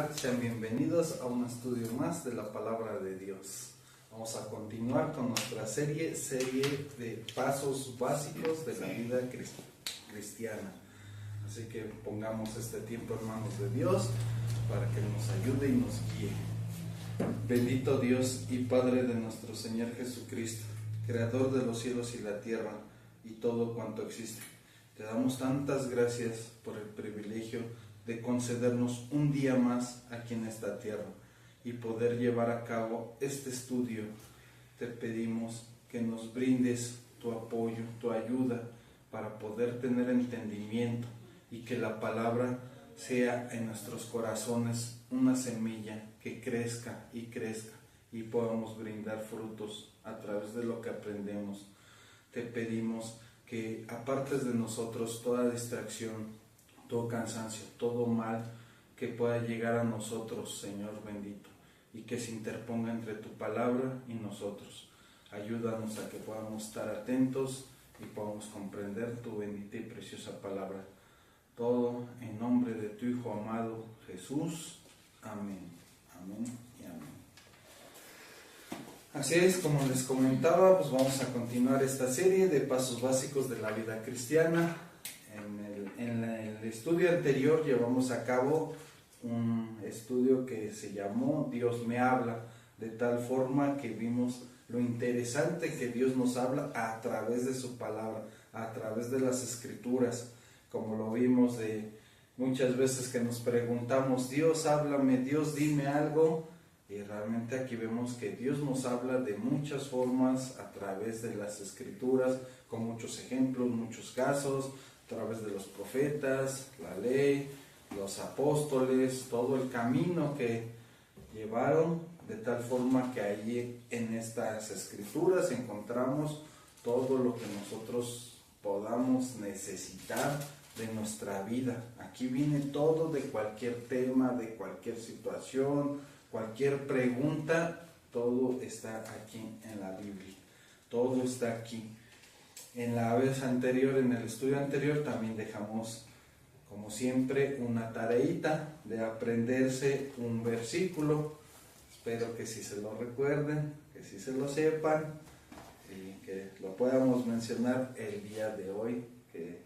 Hola, sean bienvenidos a un estudio más de la Palabra de Dios. Vamos a continuar con nuestra serie de pasos básicos de la vida cristiana. Así que pongamos este tiempo en manos de Dios para que nos ayude y nos guíe. Bendito Dios y Padre de nuestro Señor Jesucristo, Creador de los cielos y la tierra y todo cuanto existe. Te damos tantas gracias por el privilegio de concedernos un día más aquí en esta tierra y poder llevar a cabo este estudio. Te pedimos que nos brindes tu apoyo, tu ayuda para poder tener entendimiento y que la palabra sea en nuestros corazones una semilla que crezca y podamos brindar frutos a través de lo que aprendemos. Te pedimos que apartes de nosotros toda distracción, todo cansancio, todo mal que pueda llegar a nosotros, Señor bendito, y que se interponga entre tu palabra y nosotros. Ayúdanos a que podamos estar atentos y podamos comprender tu bendita y preciosa palabra. Todo en nombre de tu Hijo amado Jesús. Amén. Amén y amén. Así es, como les comentaba, pues vamos a continuar esta serie de pasos básicos de la vida cristiana. En el estudio anterior llevamos a cabo un estudio que se llamó Dios me habla, de tal forma que vimos lo interesante que Dios nos habla a través de su palabra, a través de las escrituras, como lo vimos de muchas veces que nos preguntamos, Dios háblame, Dios dime algo, y realmente aquí vemos que Dios nos habla de muchas formas a través de las escrituras, con muchos ejemplos, muchos casos, a través de los profetas, la ley, los apóstoles, todo el camino que llevaron, de tal forma que allí en estas escrituras encontramos todo lo que nosotros podamos necesitar de nuestra vida. Aquí viene todo de cualquier tema, de cualquier situación, cualquier pregunta, todo está aquí en la Biblia, todo está aquí. En la vez anterior, en el estudio anterior, también dejamos, como siempre, una tareita de aprenderse un versículo. Espero que sí se lo recuerden, que sí se lo sepan y que lo podamos mencionar el día de hoy, que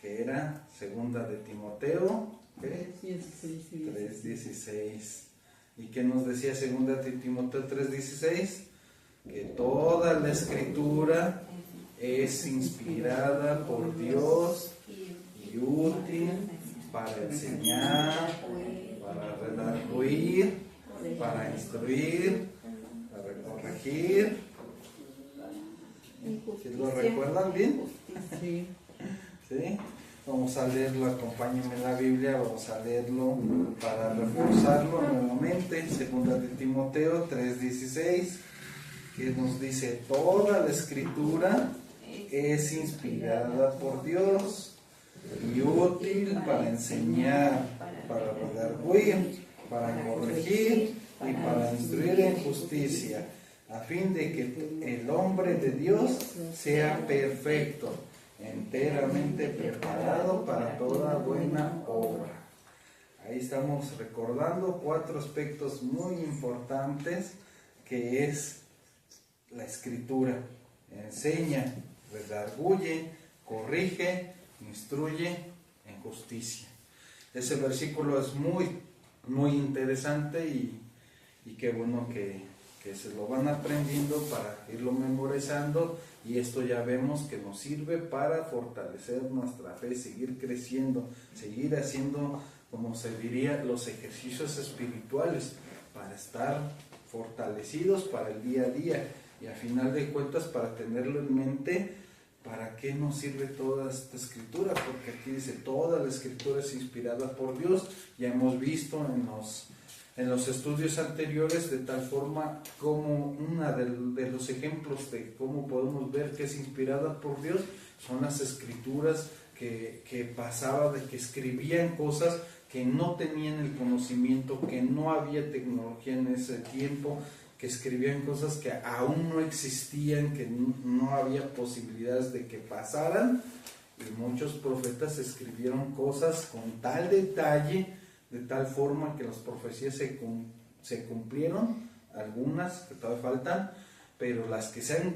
era segunda de Timoteo 3:16. ¿Y qué nos decía segunda de Timoteo 3:16? Que toda la escritura es inspirada por Dios y útil para enseñar, para redarguir, para instruir, para corregir. ¿Sí lo recuerdan bien? Sí. ¿Sí? Vamos a leerlo, acompáñenme en la Biblia, vamos a leerlo para reforzarlo nuevamente. Segunda de Timoteo 3:16, que nos dice, toda la escritura es inspirada por Dios y útil para enseñar, para redarguir, para corregir y para instruir en justicia, a fin de que el hombre de Dios sea perfecto, enteramente preparado para toda buena obra. Ahí estamos recordando 4 aspectos muy importantes que es la escritura. Enseña, redarguye, corrige, instruye en justicia. Ese versículo es muy interesante y qué bueno que se lo van aprendiendo para irlo memorizando, y esto ya vemos que nos sirve para fortalecer nuestra fe, seguir creciendo, seguir haciendo, como se diría, los ejercicios espirituales para estar fortalecidos para el día a día y a final de cuentas para tenerlo en mente. ¿Para qué nos sirve toda esta escritura? Porque aquí dice, toda la escritura es inspirada por Dios. Ya hemos visto en los estudios anteriores, de tal forma como uno de los ejemplos de cómo podemos ver que es inspirada por Dios son las escrituras que pasaba de que escribían cosas que no tenían el conocimiento, que no había tecnología en ese tiempo, que escribían cosas que aún no existían, que no había posibilidades de que pasaran, y muchos profetas escribieron cosas con tal detalle de tal forma que las profecías se cumplieron, algunas que todavía faltan, pero las que se han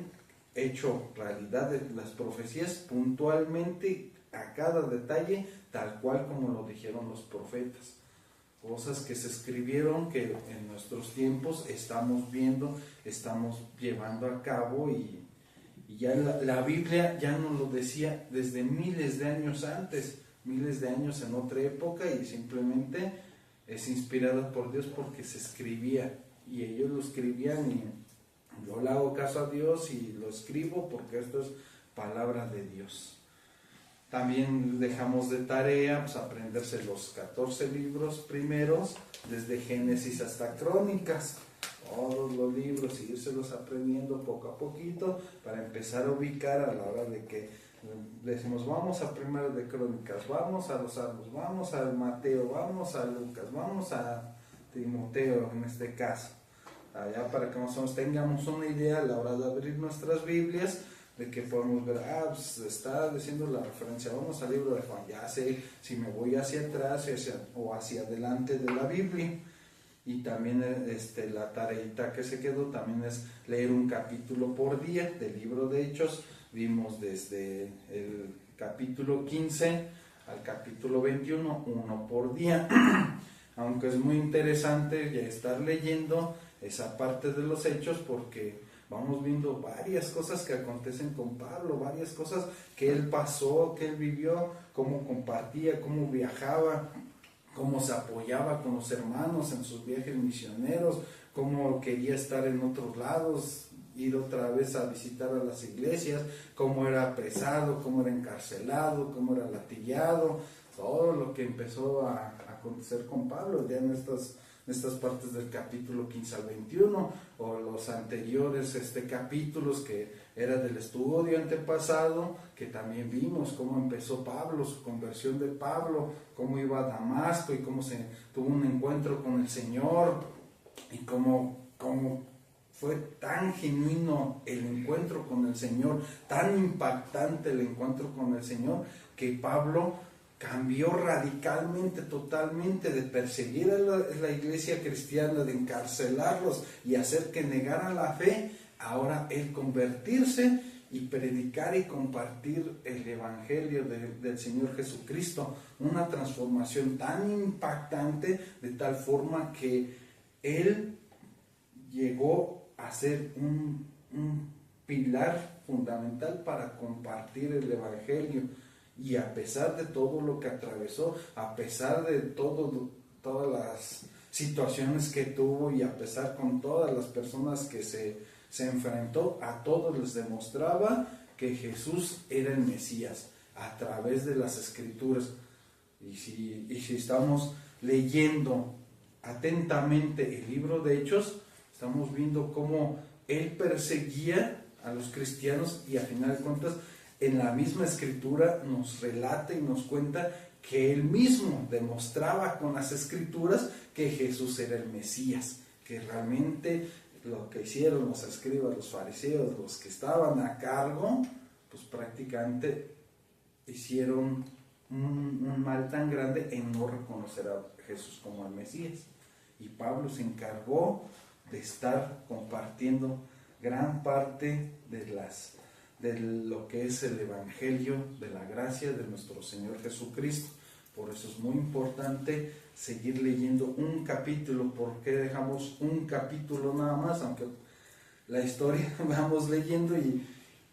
hecho realidad de las profecías puntualmente, a cada detalle, tal cual como lo dijeron los profetas. Cosas que se escribieron que en nuestros tiempos estamos viendo, estamos llevando a cabo, y ya la Biblia ya nos lo decía desde miles de años antes, miles de años en otra época, y simplemente es inspirada por Dios porque se escribía, y ellos lo escribían, y yo le hago caso a Dios y lo escribo porque esto es palabra de Dios. También dejamos de tarea pues, aprenderse los 14 libros primeros, desde Génesis hasta Crónicas, todos los libros, y irselos aprendiendo poco a poquito para empezar a ubicar a la hora de que decimos vamos a Primero de Crónicas, vamos a los Salmos, vamos a Mateo, vamos a Lucas, vamos a Timoteo en este caso, allá para que más o menos tengamos una idea a la hora de abrir nuestras Biblias, de que podemos ver, pues está diciendo la referencia, vamos al libro de Juan, ya sé si me voy hacia atrás o hacia adelante de la Biblia. Y también la tareita que se quedó también es leer un capítulo por día del libro de Hechos. Vimos desde el capítulo 15 al capítulo 21, uno por día. Aunque es muy interesante ya estar leyendo esa parte de los Hechos, porque vamos viendo varias cosas que acontecen con Pablo, varias cosas que él pasó, que él vivió, cómo compartía, cómo viajaba, cómo se apoyaba con los hermanos en sus viajes misioneros, cómo quería estar en otros lados, ir otra vez a visitar a las iglesias, cómo era apresado, cómo era encarcelado, cómo era latillado, todo lo que empezó a acontecer con Pablo ya en estas partes del capítulo 15 al 21, o los anteriores capítulos que era del estudio antepasado, que también vimos cómo empezó Pablo, su conversión de Pablo, cómo iba a Damasco y cómo se tuvo un encuentro con el Señor, y cómo fue tan genuino el encuentro con el Señor, tan impactante el encuentro con el Señor, que Pablo cambió radicalmente, totalmente, de perseguir a la iglesia cristiana, de encarcelarlos y hacer que negaran la fe, ahora el convertirse y predicar y compartir el evangelio del Señor Jesucristo. Una transformación tan impactante, de tal forma que él llegó a ser un pilar fundamental para compartir el evangelio. Y a pesar de todo lo que atravesó, a pesar de todas las situaciones que tuvo, y a pesar con todas las personas que se enfrentó, a todos les demostraba que Jesús era el Mesías a través de las Escrituras. Y si estamos leyendo atentamente el libro de Hechos, estamos viendo cómo él perseguía a los cristianos, y a final de cuentas en la misma Escritura nos relata y nos cuenta que él mismo demostraba con las Escrituras que Jesús era el Mesías, que realmente lo que hicieron los escribas, los fariseos, los que estaban a cargo, pues prácticamente hicieron un mal tan grande en no reconocer a Jesús como el Mesías. Y Pablo se encargó de estar compartiendo gran parte de lo que es el evangelio de la gracia de nuestro Señor Jesucristo. Por eso es muy importante seguir leyendo un capítulo. ¿Por qué dejamos un capítulo nada más? Aunque la historia vamos leyendo,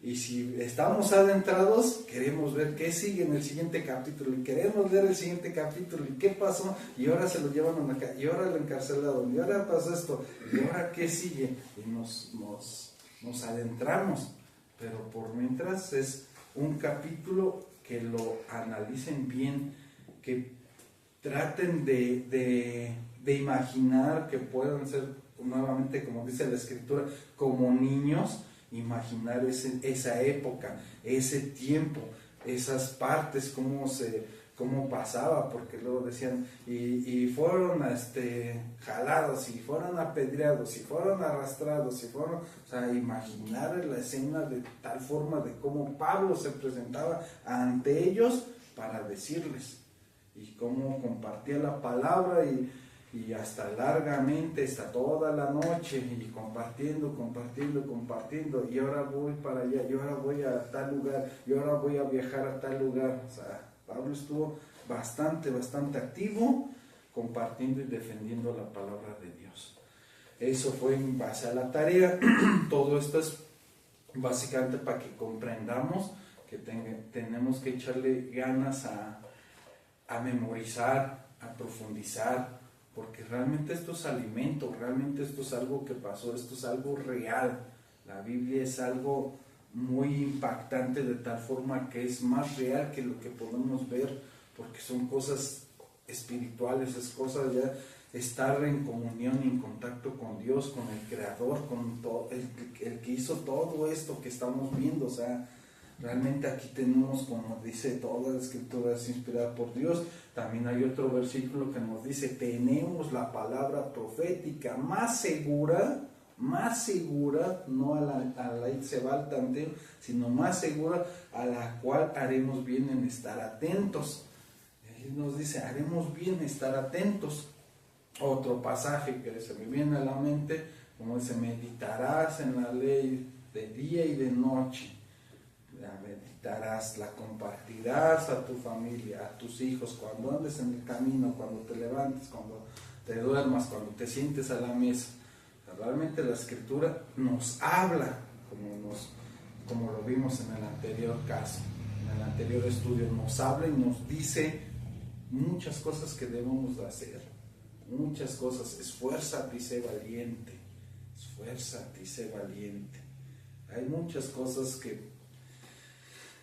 y si estamos adentrados, queremos ver qué sigue en el siguiente capítulo, y queremos leer el siguiente capítulo, y qué pasó, y ahora se lo llevan a acá, y ahora lo encarcelaron, y ahora pasó esto, y ahora qué sigue, y nos adentramos. Pero por mientras es un capítulo que lo analicen bien, que traten de imaginar, que puedan ser nuevamente, como dice la Escritura, como niños, imaginar esa época, ese tiempo, esas partes, cómo pasaba, porque luego decían, y fueron jalados, y fueron apedreados, y fueron arrastrados, o sea, imaginar la escena de tal forma de cómo Pablo se presentaba ante ellos para decirles. y cómo compartía la palabra y hasta largamente, hasta toda la noche, y compartiendo, y ahora voy para allá, y ahora voy a tal lugar, y ahora voy a viajar a tal lugar. O sea, Pablo estuvo bastante activo, compartiendo y defendiendo la palabra de Dios. Eso fue en base a la tarea. Todo esto es básicamente para que comprendamos que tenemos que echarle ganas a memorizar, a profundizar, porque realmente esto es alimento, realmente esto es algo que pasó, esto es algo real. La Biblia es algo muy impactante, de tal forma que es más real que lo que podemos ver, porque son cosas espirituales, es cosas ya estar en comunión y en contacto con Dios, con el Creador, con todo, el que hizo todo esto que estamos viendo. O sea, realmente aquí tenemos, como dice, toda la escritura es inspirada por Dios. También hay otro versículo que nos dice, tenemos la palabra profética más segura, no a la Itzebal tanteo, sino más segura, a la cual haremos bien en estar atentos. Él nos dice, haremos bien en estar atentos. Otro pasaje que se me viene a la mente, como dice, meditarás en la ley de día y de noche. La meditarás, la compartirás a tu familia, a tus hijos, cuando andes en el camino, cuando te levantes, cuando te duermas, cuando te sientes a la mesa. Realmente la escritura nos habla, como lo vimos en el anterior caso, en el anterior estudio, nos habla y nos dice muchas cosas que debemos de hacer, muchas cosas. Esfuérzate y sé valiente, esfuérzate y sé valiente. Hay muchas cosas que,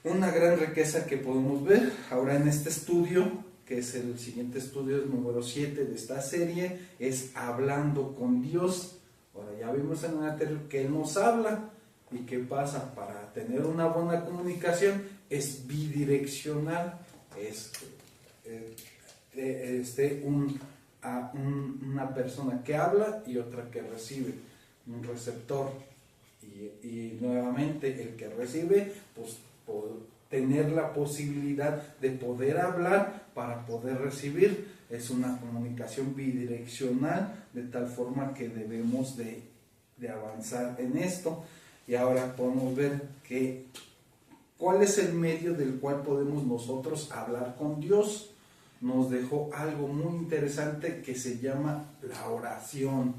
una gran riqueza que podemos ver ahora en este estudio, que es el siguiente estudio, el número 7 de esta serie, es hablando con Dios. Ahora ya vimos en el anterior que Él nos habla, y qué pasa para tener una buena comunicación, es bidireccional, es una persona que habla y otra que recibe, un receptor, y nuevamente el que recibe, pues tener la posibilidad de poder hablar para poder recibir. Es una comunicación bidireccional, de tal forma que debemos de avanzar en esto. Y ahora podemos ver cuál es el medio del cual podemos nosotros hablar con Dios. Nos dejó algo muy interesante que se llama la oración.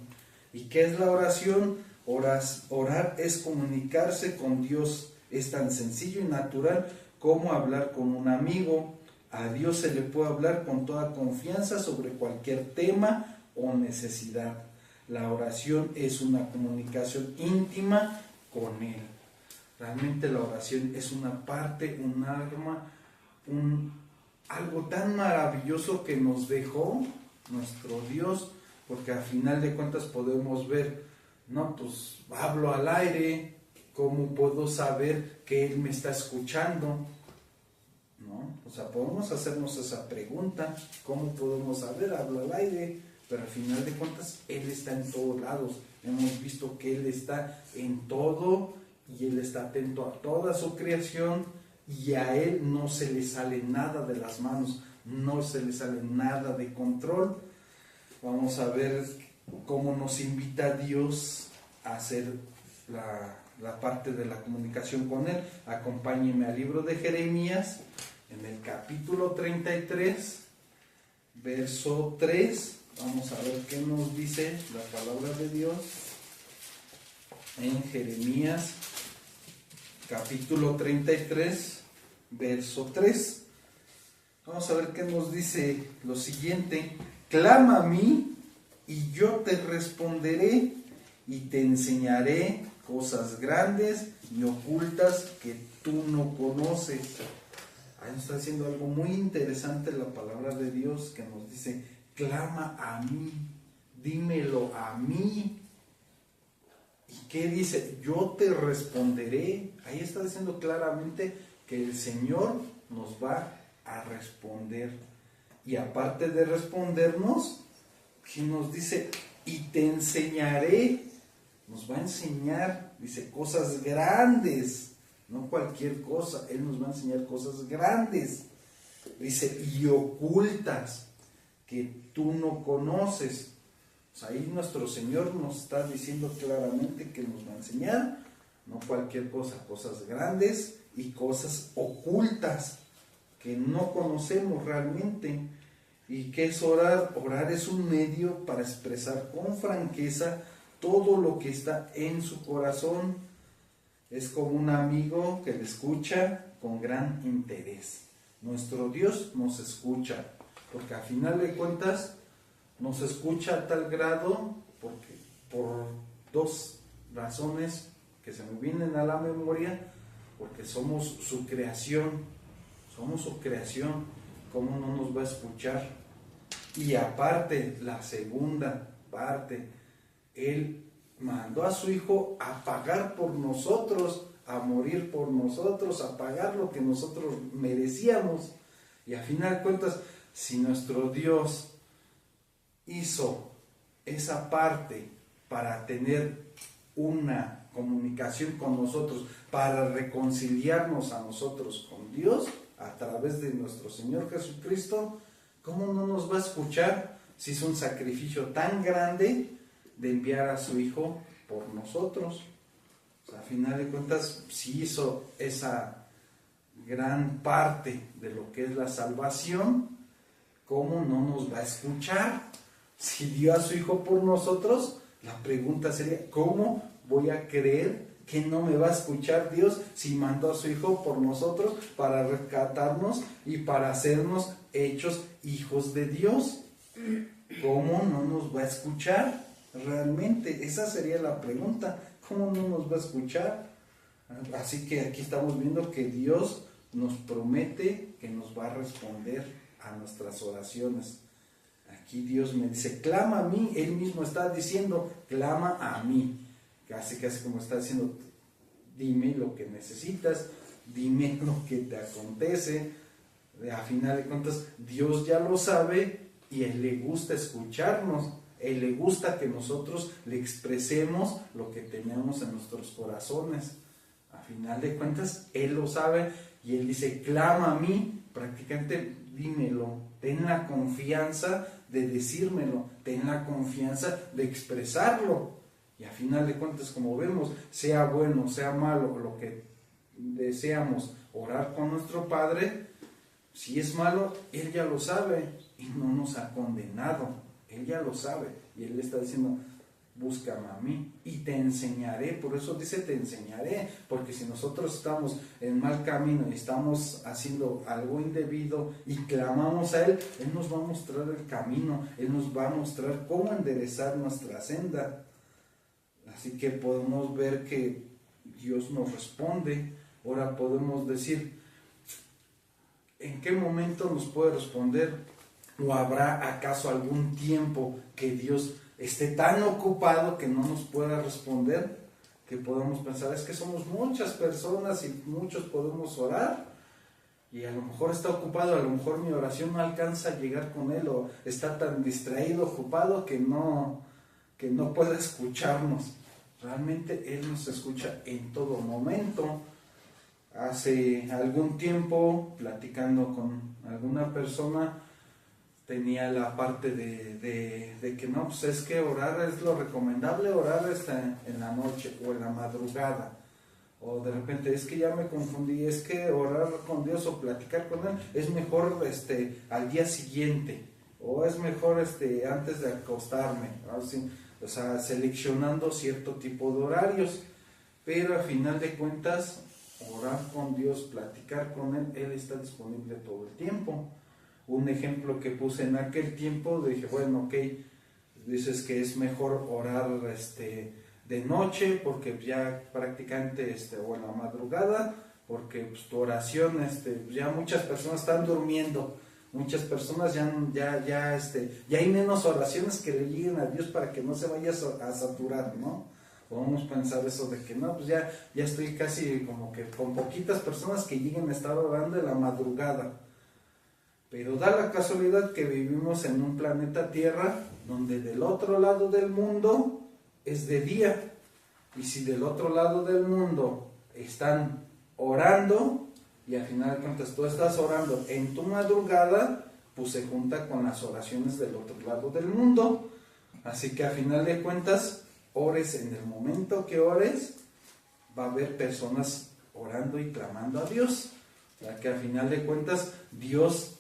¿Y qué es la oración? Orar es comunicarse con Dios. Es tan sencillo y natural como hablar con un amigo. A Dios se le puede hablar con toda confianza sobre cualquier tema o necesidad. La oración es una comunicación íntima con Él. Realmente la oración es una parte, un arma, algo tan maravilloso que nos dejó nuestro Dios, porque al final de cuentas podemos ver, no, pues hablo al aire, ¿cómo puedo saber que Él me está escuchando? ¿No? O sea, podemos hacernos esa pregunta, ¿cómo podemos saber? Hablo al aire, pero al final de cuentas Él está en todos lados. Hemos visto que Él está en todo y Él está atento a toda su creación, y a Él no se le sale nada de las manos, no se le sale nada de control. Vamos a ver cómo nos invita Dios a hacer la parte de la comunicación con Él. Acompáñenme al libro de Jeremías, en el capítulo 33, verso 3. Vamos a ver qué nos dice la palabra de Dios en Jeremías, capítulo 33, verso 3. Vamos a ver qué nos dice lo siguiente: clama a mí y yo te responderé y te enseñaré cosas grandes y ocultas que tú no conoces. Ahí nos está diciendo algo muy interesante la palabra de Dios, que nos dice, clama a mí, dímelo a mí. ¿Y qué dice? Yo te responderé. Ahí está diciendo claramente que el Señor nos va a responder. Y aparte de respondernos, ¿qué nos dice? Y te enseñaré. Nos va a enseñar, dice, cosas grandes, no cualquier cosa. Él nos va a enseñar cosas grandes. Dice, y ocultas que tú no conoces. Ahí nuestro Señor nos está diciendo claramente que nos va a enseñar, no cualquier cosa, cosas grandes y cosas ocultas que no conocemos realmente. ¿Y qué es orar? Orar es un medio para expresar con franqueza todo lo que está en su corazón. Es como un amigo que le escucha con gran interés. Nuestro Dios nos escucha, porque a final de cuentas nos escucha a tal grado, porque por dos razones que se me vienen a la memoria, porque somos su creación, ¿cómo no nos va a escuchar? Y aparte, la segunda parte, Él mandó a su Hijo a pagar por nosotros, a morir por nosotros, a pagar lo que nosotros merecíamos. Y a final de cuentas, si nuestro Dios hizo esa parte para tener una comunicación con nosotros, para reconciliarnos a nosotros con Dios a través de nuestro Señor Jesucristo, ¿cómo no nos va a escuchar si es un sacrificio tan grande de enviar a su Hijo por nosotros? O sea, a final de cuentas, si hizo esa gran parte de lo que es la salvación, ¿cómo no nos va a escuchar? Si dio a su Hijo por nosotros, la pregunta sería, ¿cómo voy a creer que no me va a escuchar Dios si mandó a su Hijo por nosotros para rescatarnos y para hacernos hechos hijos de Dios? ¿Cómo no nos va a escuchar realmente? Esa sería la pregunta. ¿Cómo no nos va a escuchar? Así que aquí estamos viendo que Dios nos promete que nos va a responder a nuestras oraciones. Aquí Dios me dice, clama a mí. Él mismo está diciendo, clama a mí. Casi como está diciendo, dime lo que necesitas, dime lo que te acontece. A final de cuentas, Dios ya lo sabe y a Él le gusta escucharnos. A Él le gusta que nosotros le expresemos lo que tenemos en nuestros corazones. A final de cuentas, Él lo sabe y Él dice, clama a mí, prácticamente dímelo, ten la confianza de decírmelo, ten la confianza de expresarlo. Y a final de cuentas, como vemos, sea bueno, sea malo, lo que deseamos orar con nuestro Padre, si es malo, Él ya lo sabe y no nos ha condenado. Él ya lo sabe y Él le está diciendo, búscame a mí y te enseñaré. Por eso dice te enseñaré, porque si nosotros estamos en mal camino y estamos haciendo algo indebido y clamamos a Él, Él nos va a mostrar el camino, Él nos va a mostrar cómo enderezar nuestra senda. Así que podemos ver que Dios nos responde. Ahora podemos decir, ¿en qué momento nos puede responder? ¿O habrá acaso algún tiempo que Dios esté tan ocupado que no nos pueda responder? Que podemos pensar, es que somos muchas personas y muchos podemos orar y a lo mejor está ocupado, a lo mejor mi oración no alcanza a llegar con Él, o está tan distraído, ocupado que no puede escucharnos. Realmente Él nos escucha en todo momento. Hace algún tiempo, platicando con alguna persona, tenía la parte de que no, pues es que orar es lo recomendable, orar en la noche o en la madrugada. O de repente, es que ya me confundí, es que orar con Dios o platicar con Él es mejor al día siguiente, o es mejor antes de acostarme, así, o sea, seleccionando cierto tipo de horarios. Pero a final de cuentas, orar con Dios, platicar con Él, Él está disponible todo el tiempo. Un ejemplo que puse en aquel tiempo, dije, bueno, ok, dices que es mejor orar de noche, porque ya prácticamente, o en la madrugada, porque pues, tu oración, ya muchas personas están durmiendo, muchas personas ya hay menos oraciones que le lleguen a Dios para que no se vaya a saturar, ¿no? Podemos pensar eso de que no, pues ya estoy casi como que con poquitas personas que lleguen a estar orando en la madrugada. Pero da la casualidad que vivimos en un planeta Tierra donde del otro lado del mundo es de día. Y si del otro lado del mundo están orando Y al final de cuentas tú estás orando en tu madrugada, pues se junta con las oraciones del otro lado del mundo. Así que al final de cuentas, ores en el momento que ores, va a haber personas orando y clamando a Dios. O sea que al final de cuentas, Dios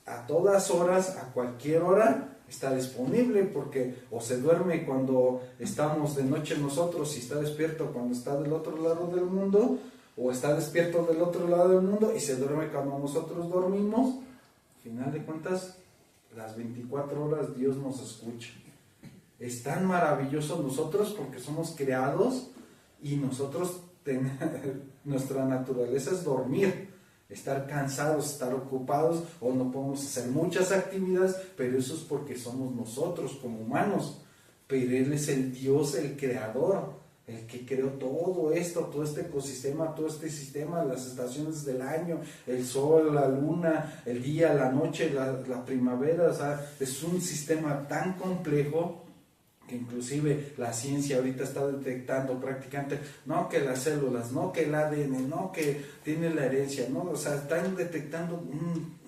a todas horas, a cualquier hora, está disponible, porque o se duerme cuando estamos de noche nosotros y está despierto cuando está del otro lado del mundo, o está despierto del otro lado del mundo y se duerme cuando nosotros dormimos. Al final de cuentas, las 24 horas Dios nos escucha. Es tan maravilloso nosotros porque somos creados y nosotros nuestra naturaleza es dormir, estar cansados, estar ocupados, o no podemos hacer muchas actividades, pero eso es porque somos nosotros como humanos. Pero Él es el Dios, el creador, el que creó todo esto, todo este ecosistema, todo este sistema, las estaciones del año, el sol, la luna, el día, la noche, la primavera. O sea, es un sistema tan complejo que inclusive la ciencia ahorita está detectando prácticamente, no que las células, no que el ADN, no que tiene la herencia, no, o sea, están detectando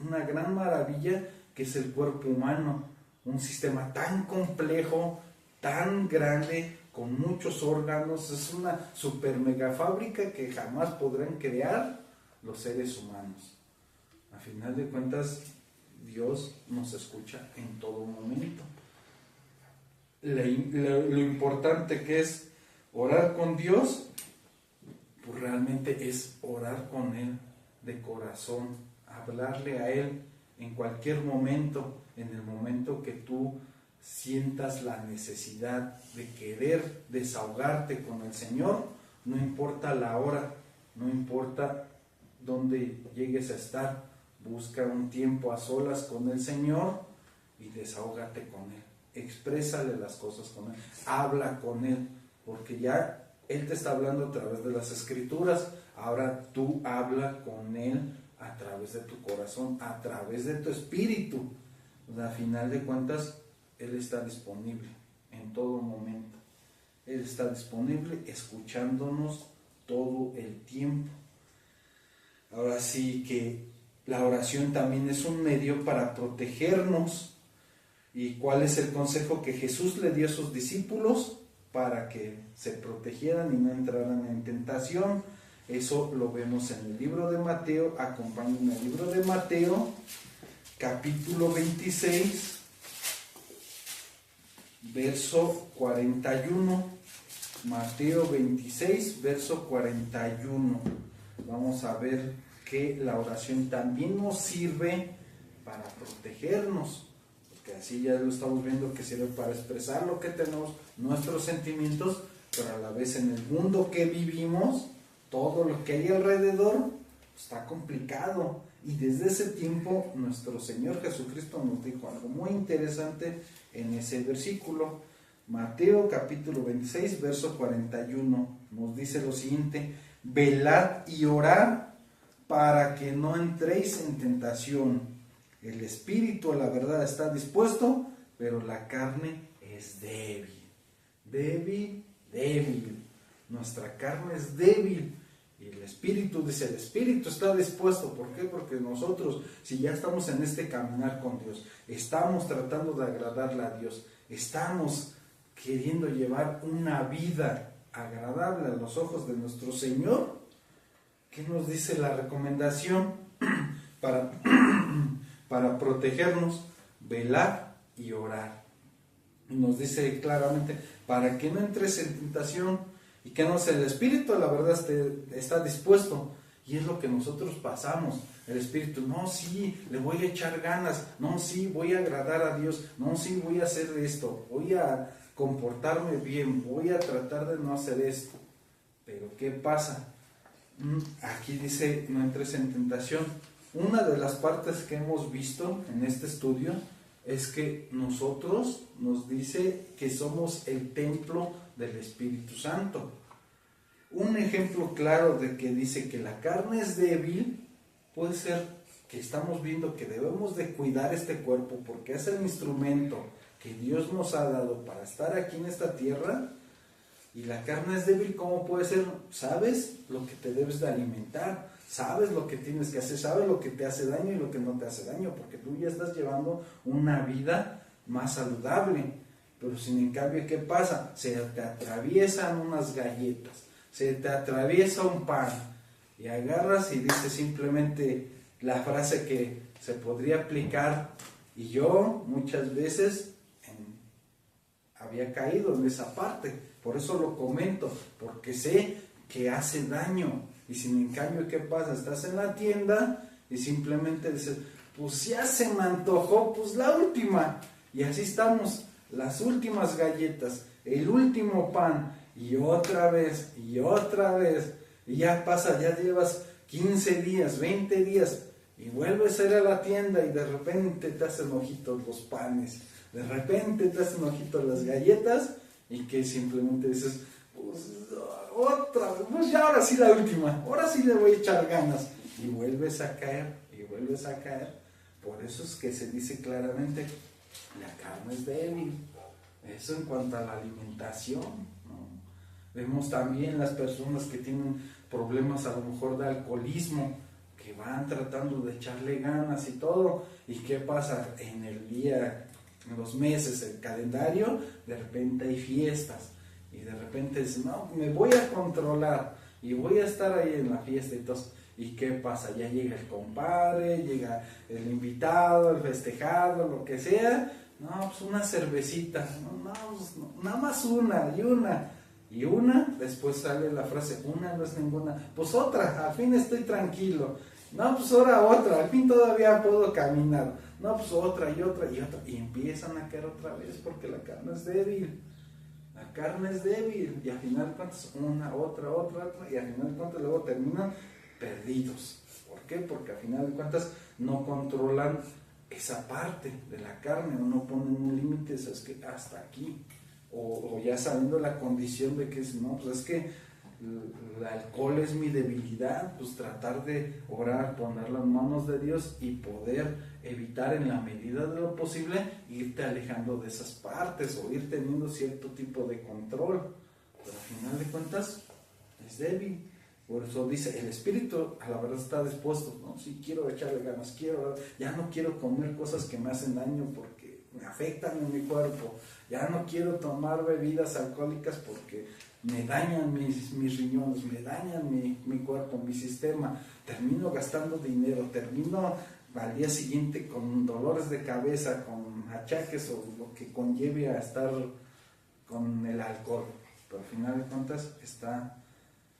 una gran maravilla que es el cuerpo humano, un sistema tan complejo, tan grande, con muchos órganos. Es una super mega fábrica que jamás podrán crear los seres humanos. A final de cuentas, Dios nos escucha en todo momento. Lo importante que es orar con Dios, pues realmente es orar con Él de corazón, hablarle a Él en cualquier momento, en el momento que tú sientas la necesidad de querer desahogarte con el Señor, no importa la hora, no importa dónde llegues a estar, busca un tiempo a solas con el Señor y desahógate con Él. Exprésale las cosas con Él, habla con Él, porque ya Él te está hablando a través de las Escrituras. Ahora tú habla con Él a través de tu corazón, a través de tu espíritu. O sea, a final de cuentas, Él está disponible en todo momento. Él está disponible escuchándonos todo el tiempo. Ahora sí que la oración también es un medio para protegernos. ¿Y cuál es el consejo que Jesús le dio a sus discípulos? Para que se protegieran y no entraran en tentación. Eso lo vemos en el libro de Mateo. Acompáñenme al libro de Mateo, capítulo 26, verso 41. Mateo 26, verso 41. Vamos a ver que la oración también nos sirve para protegernos. Que así ya lo estamos viendo, que sirve para expresar lo que tenemos, nuestros sentimientos, pero a la vez en el mundo que vivimos, todo lo que hay alrededor está complicado. Y desde ese tiempo nuestro Señor Jesucristo nos dijo algo muy interesante en ese versículo. Mateo capítulo 26, verso 41, nos dice lo siguiente: velad y orad para que no entréis en tentación. El espíritu a la verdad está dispuesto, pero la carne es débil. Débil. Nuestra carne es débil. Y el espíritu, dice, el espíritu está dispuesto. ¿Por qué? Porque nosotros, si ya estamos en este caminar con Dios, estamos tratando de agradarle a Dios, estamos queriendo llevar una vida agradable a los ojos de nuestro Señor, ¿qué nos dice la recomendación para protegernos? Velar y orar. Y nos dice claramente, para que no entres en tentación, y que no sé, el espíritu la verdad está dispuesto, y es lo que nosotros pasamos. El espíritu, no, sí, le voy a echar ganas, no, sí, voy a agradar a Dios, no, sí, voy a hacer esto, voy a comportarme bien, voy a tratar de no hacer esto. Pero ¿qué pasa? Aquí dice, no entres en tentación. Una de las partes que hemos visto en este estudio es que nosotros, nos dice que somos el templo del Espíritu Santo. Un ejemplo claro de que dice que la carne es débil puede ser que estamos viendo que debemos de cuidar este cuerpo porque es el instrumento que Dios nos ha dado para estar aquí en esta tierra, Y la carne es débil, ¿cómo puede ser? Sabes lo que te debes de alimentar, sabes lo que tienes que hacer, sabes lo que te hace daño y lo que no te hace daño, porque tú ya estás llevando una vida más saludable. Pero sin en cambio, ¿qué pasa? Se te atraviesan unas galletas, se te atraviesa un pan, y agarras y dices simplemente la frase que se podría aplicar, y yo muchas veces había caído en esa parte, por eso lo comento, porque sé que hace daño. Y sin en cambio, ¿qué pasa? Estás en la tienda y simplemente dices, pues ya se me antojó, pues la última, y así estamos, las últimas galletas, el último pan, y otra vez, y ya pasa, ya llevas 15 días, 20 días, y vuelves a ir a la tienda y de repente te hacen ojitos los panes, de repente te hacen ojitos las galletas, y que simplemente dices, pues otra, pues ya ahora sí la última, ahora sí le voy a echar ganas, y vuelves a caer, y vuelves a caer. Por eso es que se dice claramente, la carne es débil. Eso en cuanto a la alimentación, ¿no? Vemos también las personas que tienen problemas a lo mejor de alcoholismo, que van tratando de echarle ganas y todo, y ¿qué pasa? En el día, en los meses, el calendario, de repente hay fiestas, y de repente dicen, no, me voy a controlar, y voy a estar ahí en la fiesta y todo. ¿Y qué pasa? Ya llega el compadre, llega el invitado, el festejado, lo que sea. No, pues una cervecita, pues nada más una, después sale la frase, una no es ninguna, pues otra, al fin estoy tranquilo, no, pues ahora otra, al fin todavía puedo caminar, no, pues otra, y empiezan a caer otra vez, porque la carne es débil, y al final de cuentas, una, otra, y al final de cuentas luego terminan perdidos. ¿Por qué? Porque al final de cuentas no controlan esa parte de la carne, o no ponen un límite, es que hasta aquí, o ya sabiendo la condición de que no, pues es que el alcohol es mi debilidad, pues tratar de orar, poner las manos de Dios y poder evitar en la medida de lo posible irte alejando de esas partes, o ir teniendo cierto tipo de control, pero al final de cuentas es débil. Por eso dice, el espíritu a la verdad está dispuesto, ¿no? Si quiero echarle ganas, ya no quiero comer cosas que me hacen daño porque me afectan en mi cuerpo, ya no quiero tomar bebidas alcohólicas porque me dañan mis riñones, me dañan mi cuerpo, mi sistema, termino gastando dinero, termino al día siguiente con dolores de cabeza, con achaques o lo que conlleve a estar con el alcohol. Pero al final de cuentas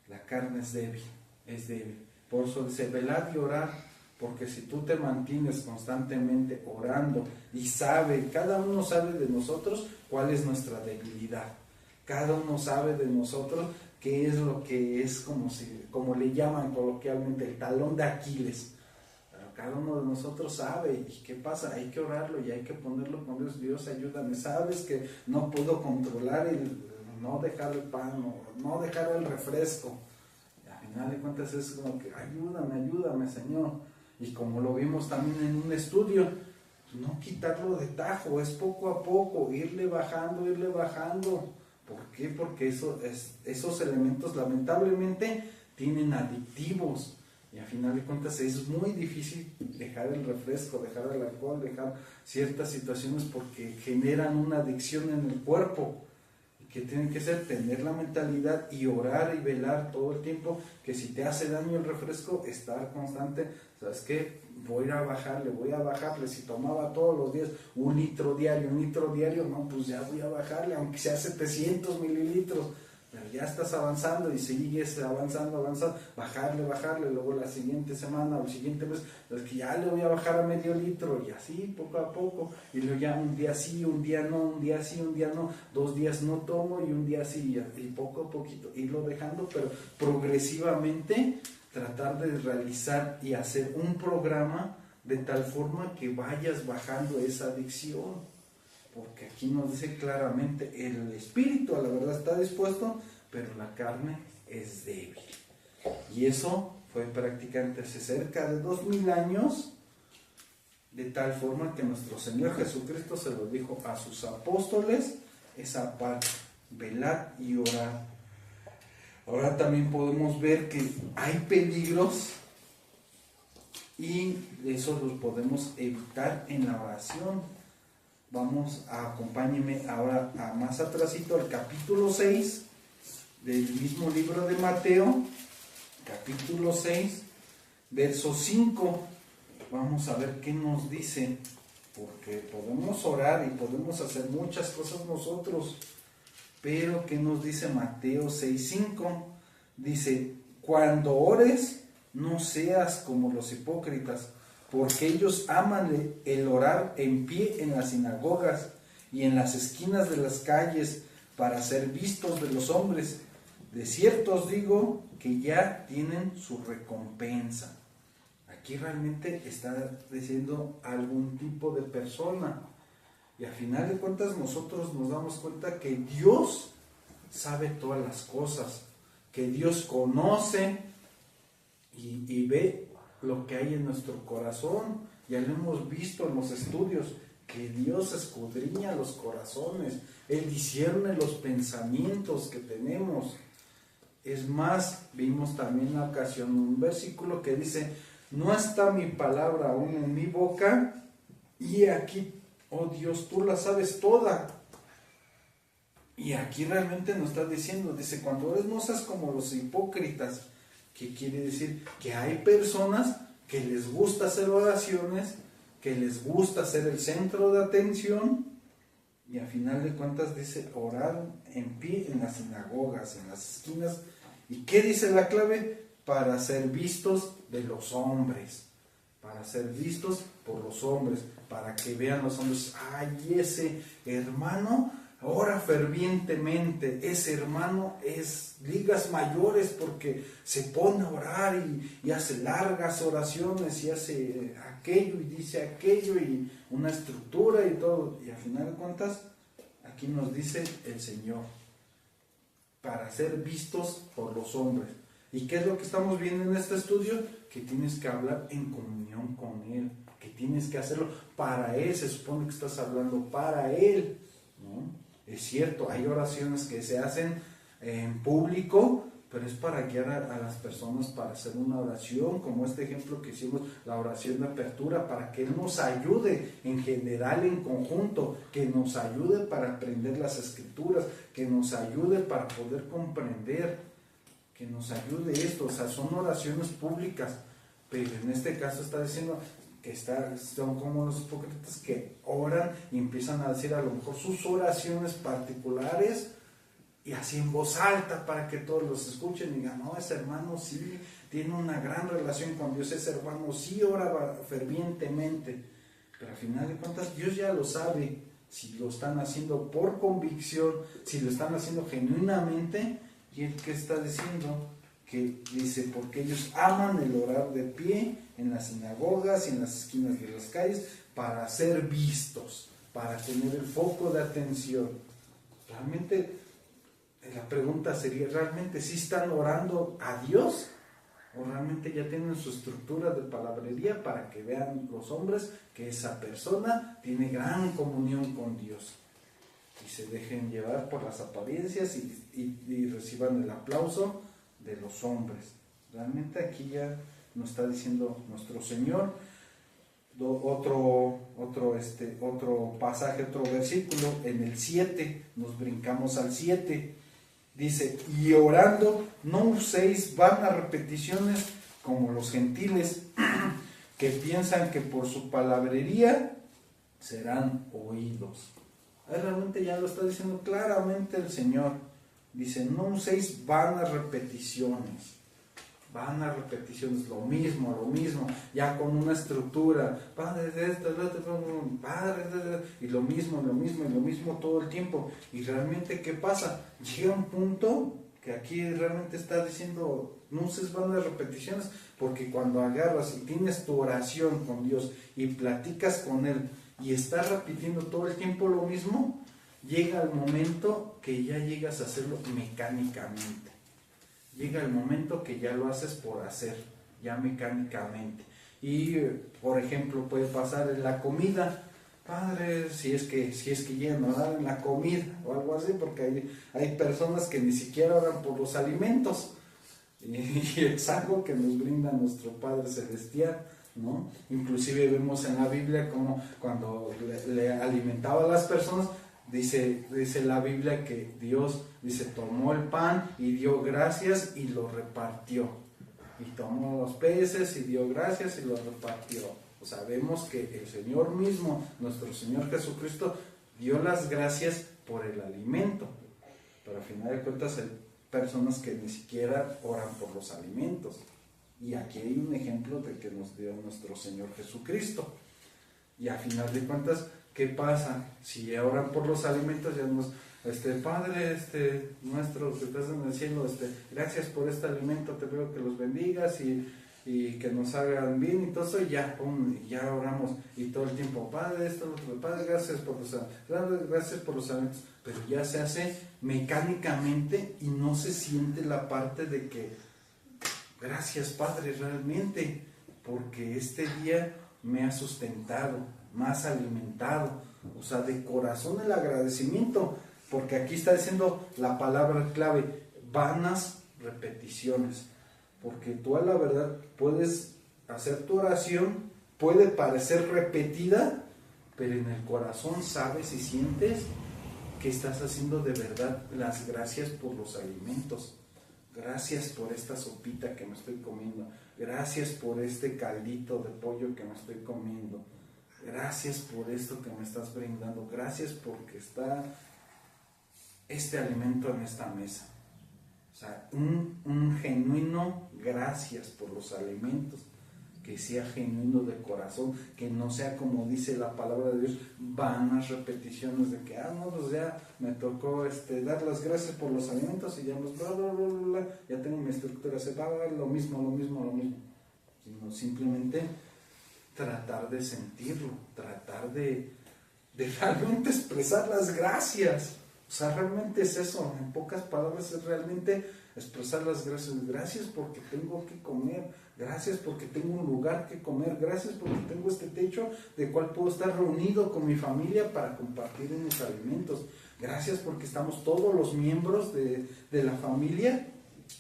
la carne es débil. Por eso dice, velad y orad, porque si tú te mantienes constantemente orando y cada uno sabe de nosotros cuál es nuestra debilidad, cada uno sabe de nosotros qué es lo que es, como le llaman coloquialmente, el talón de Aquiles. Pero cada uno de nosotros sabe, y ¿qué pasa? Hay que orarlo y hay que ponerlo con Dios. Dios, ayúdame, sabes que no puedo controlar no dejar el pan, o no dejar el refresco. Y al final de cuentas es como que ayúdame Señor. Y como lo vimos también en un estudio, no quitarlo de tajo, es poco a poco, irle bajando. ¿Por qué? Porque esos elementos lamentablemente tienen aditivos. Y al final de cuentas es muy difícil dejar el refresco, dejar el alcohol, dejar ciertas situaciones, porque generan una adicción en el cuerpo. Que tienen que ser tener la mentalidad y orar y velar todo el tiempo, que si te hace daño el refresco, estar constante, ¿sabes qué? Voy a bajarle, si tomaba todos los días un litro diario, no, pues ya voy a bajarle, aunque sea 700 mililitros, pero ya estás avanzando y sigues avanzando, bajarle, luego la siguiente semana o el siguiente mes, pues que ya le voy a bajar a medio litro, y así poco a poco, y luego ya un día sí, un día no, un día sí, un día no, 2 días no tomo y un día sí, y poco a poquito irlo dejando, pero progresivamente tratar de realizar y hacer un programa de tal forma que vayas bajando esa adicción. Porque aquí nos dice claramente, el espíritu a la verdad está dispuesto, pero la carne es débil. Y eso fue prácticamente hace cerca de 2000 años, de tal forma que nuestro Señor Jesucristo se lo dijo a sus apóstoles, esa parte, velad y orad. Ahora también podemos ver que hay peligros y eso los podemos evitar en la oración. Acompáñenme ahora a más atrásito al capítulo 6 del mismo libro de Mateo, capítulo 6, verso 5. Vamos a ver qué nos dice, porque podemos orar y podemos hacer muchas cosas nosotros, pero ¿qué nos dice Mateo 6:5? Dice, cuando ores, no seas como los hipócritas, porque ellos aman el orar en pie en las sinagogas y en las esquinas de las calles para ser vistos de los hombres. De cierto os digo que ya tienen su recompensa. Aquí realmente está diciendo algún tipo de persona. Y al final de cuentas nosotros nos damos cuenta que Dios sabe todas las cosas, que Dios conoce y ve lo que hay en nuestro corazón. Ya lo hemos visto en los estudios, que Dios escudriña los corazones, Él discierne los pensamientos que tenemos. Es más, vimos también en una ocasión un versículo que dice, no está mi palabra aún en mi boca, y aquí, oh Dios, tú la sabes toda. Y aquí realmente nos está diciendo, dice, cuando ores no seas como los hipócritas. ¿Qué quiere decir? Que hay personas que les gusta hacer oraciones, que les gusta ser el centro de atención, y al final de cuentas dice, orar en pie en las sinagogas, en las esquinas. ¿Y qué dice la clave? Para ser vistos de los hombres, para ser vistos por los hombres, para que vean los hombres, ay, ese hermano ora fervientemente, ese hermano es ligas mayores porque se pone a orar y hace largas oraciones y hace aquello y dice aquello y una estructura y todo. Y al final de cuentas, aquí nos dice el Señor, para ser vistos por los hombres. ¿Y qué es lo que estamos viendo en este estudio? Que tienes que hablar en comunión con Él, que tienes que hacerlo para Él. Se supone que estás hablando para Él, ¿no? Es cierto, hay oraciones que se hacen en público, pero es para guiar a las personas para hacer una oración, como este ejemplo que hicimos, la oración de apertura, para que Él nos ayude en general, en conjunto, que nos ayude para aprender las escrituras, que nos ayude para poder comprender, que nos ayude esto. O sea, son oraciones públicas, pero en este caso está diciendo que son como los hipócritas que oran y empiezan a decir a lo mejor sus oraciones particulares y así en voz alta para que todos los escuchen y digan, no, ese hermano sí tiene una gran relación con Dios, ese hermano sí ora fervientemente, pero al final de cuentas Dios ya lo sabe, si lo están haciendo por convicción, si lo están haciendo genuinamente. Y Él que está diciendo, que dice, porque ellos aman el orar de pie en las sinagogas y en las esquinas de las calles para ser vistos, para tener el foco de atención. Realmente la pregunta sería, ¿realmente sí están orando a Dios? ¿O realmente ya tienen su estructura de palabrería para que vean los hombres que esa persona tiene gran comunión con Dios? Y se dejen llevar por las apariencias y reciban el aplauso de los hombres. Realmente aquí ya nos está diciendo nuestro Señor. Otro pasaje, otro versículo, en el 7, nos brincamos al 7, dice, y orando no uséis vanas repeticiones como los gentiles que piensan que por su palabrería serán oídos. Ahí realmente ya lo está diciendo claramente el Señor. Dice, no uséis vanas repeticiones, lo mismo, ya con una estructura, Padre de esto, Padre de, y lo mismo todo el tiempo. Y realmente, ¿qué pasa? Llega un punto que aquí realmente está diciendo, no uses vanas repeticiones, porque cuando agarras y tienes tu oración con Dios y platicas con Él y estás repitiendo todo el tiempo lo mismo, llega el momento que ya llegas a hacerlo mecánicamente. Llega el momento que ya lo haces por hacer, ya mecánicamente. Y, por ejemplo, puede pasar en la comida. Padre, si es que llegan a orar en la comida o algo así, porque hay personas que ni siquiera oran por los alimentos, y es algo que nos brinda nuestro Padre Celestial, ¿no? Inclusive vemos en la Biblia como cuando le alimentaba a las personas, dice la Biblia que Dios, tomó el pan y dio gracias y lo repartió, y tomó los peces y dio gracias y lo repartió. O sea, vemos que el Señor mismo, nuestro Señor Jesucristo, dio las gracias por el alimento, pero al final de cuentas hay personas que ni siquiera oran por los alimentos. Y aquí hay un ejemplo de que nos dio nuestro Señor Jesucristo. Y a final de cuentas, ¿qué pasa? Si oran por los alimentos, ya nos, Padre nuestro que estás en el cielo, gracias por este alimento, te pido que los bendigas y que nos hagan bien y todo eso, y ya oramos, y todo el tiempo, Padre, Padre, gracias por los alimentos, pero ya se hace mecánicamente y no se siente la parte de que, gracias Padre, realmente, porque este día me ha sustentado, me has alimentado, o sea, de corazón el agradecimiento, porque aquí está diciendo la palabra clave, vanas repeticiones, porque tú a la verdad puedes hacer tu oración, puede parecer repetida, pero en el corazón sabes y sientes que estás haciendo de verdad las gracias por los alimentos. Gracias por esta sopita que me estoy comiendo. Gracias por este caldito de pollo que me estoy comiendo. Gracias por esto que me estás brindando. Gracias porque está este alimento en esta mesa. O sea, un genuino gracias por los alimentos, que sea genuino de corazón, que no sea como dice la palabra de Dios, vanas repeticiones de que, pues ya me tocó dar las gracias por los alimentos y ya ya tengo mi estructura, se va a dar lo mismo, sino simplemente tratar de sentirlo, tratar de realmente expresar las gracias. O sea, realmente es eso, en pocas palabras es realmente expresar las gracias. Gracias porque tengo que comer, gracias porque tengo un lugar que comer, gracias porque tengo este techo de cual puedo estar reunido con mi familia para compartir mis alimentos. Gracias porque estamos todos los miembros de la familia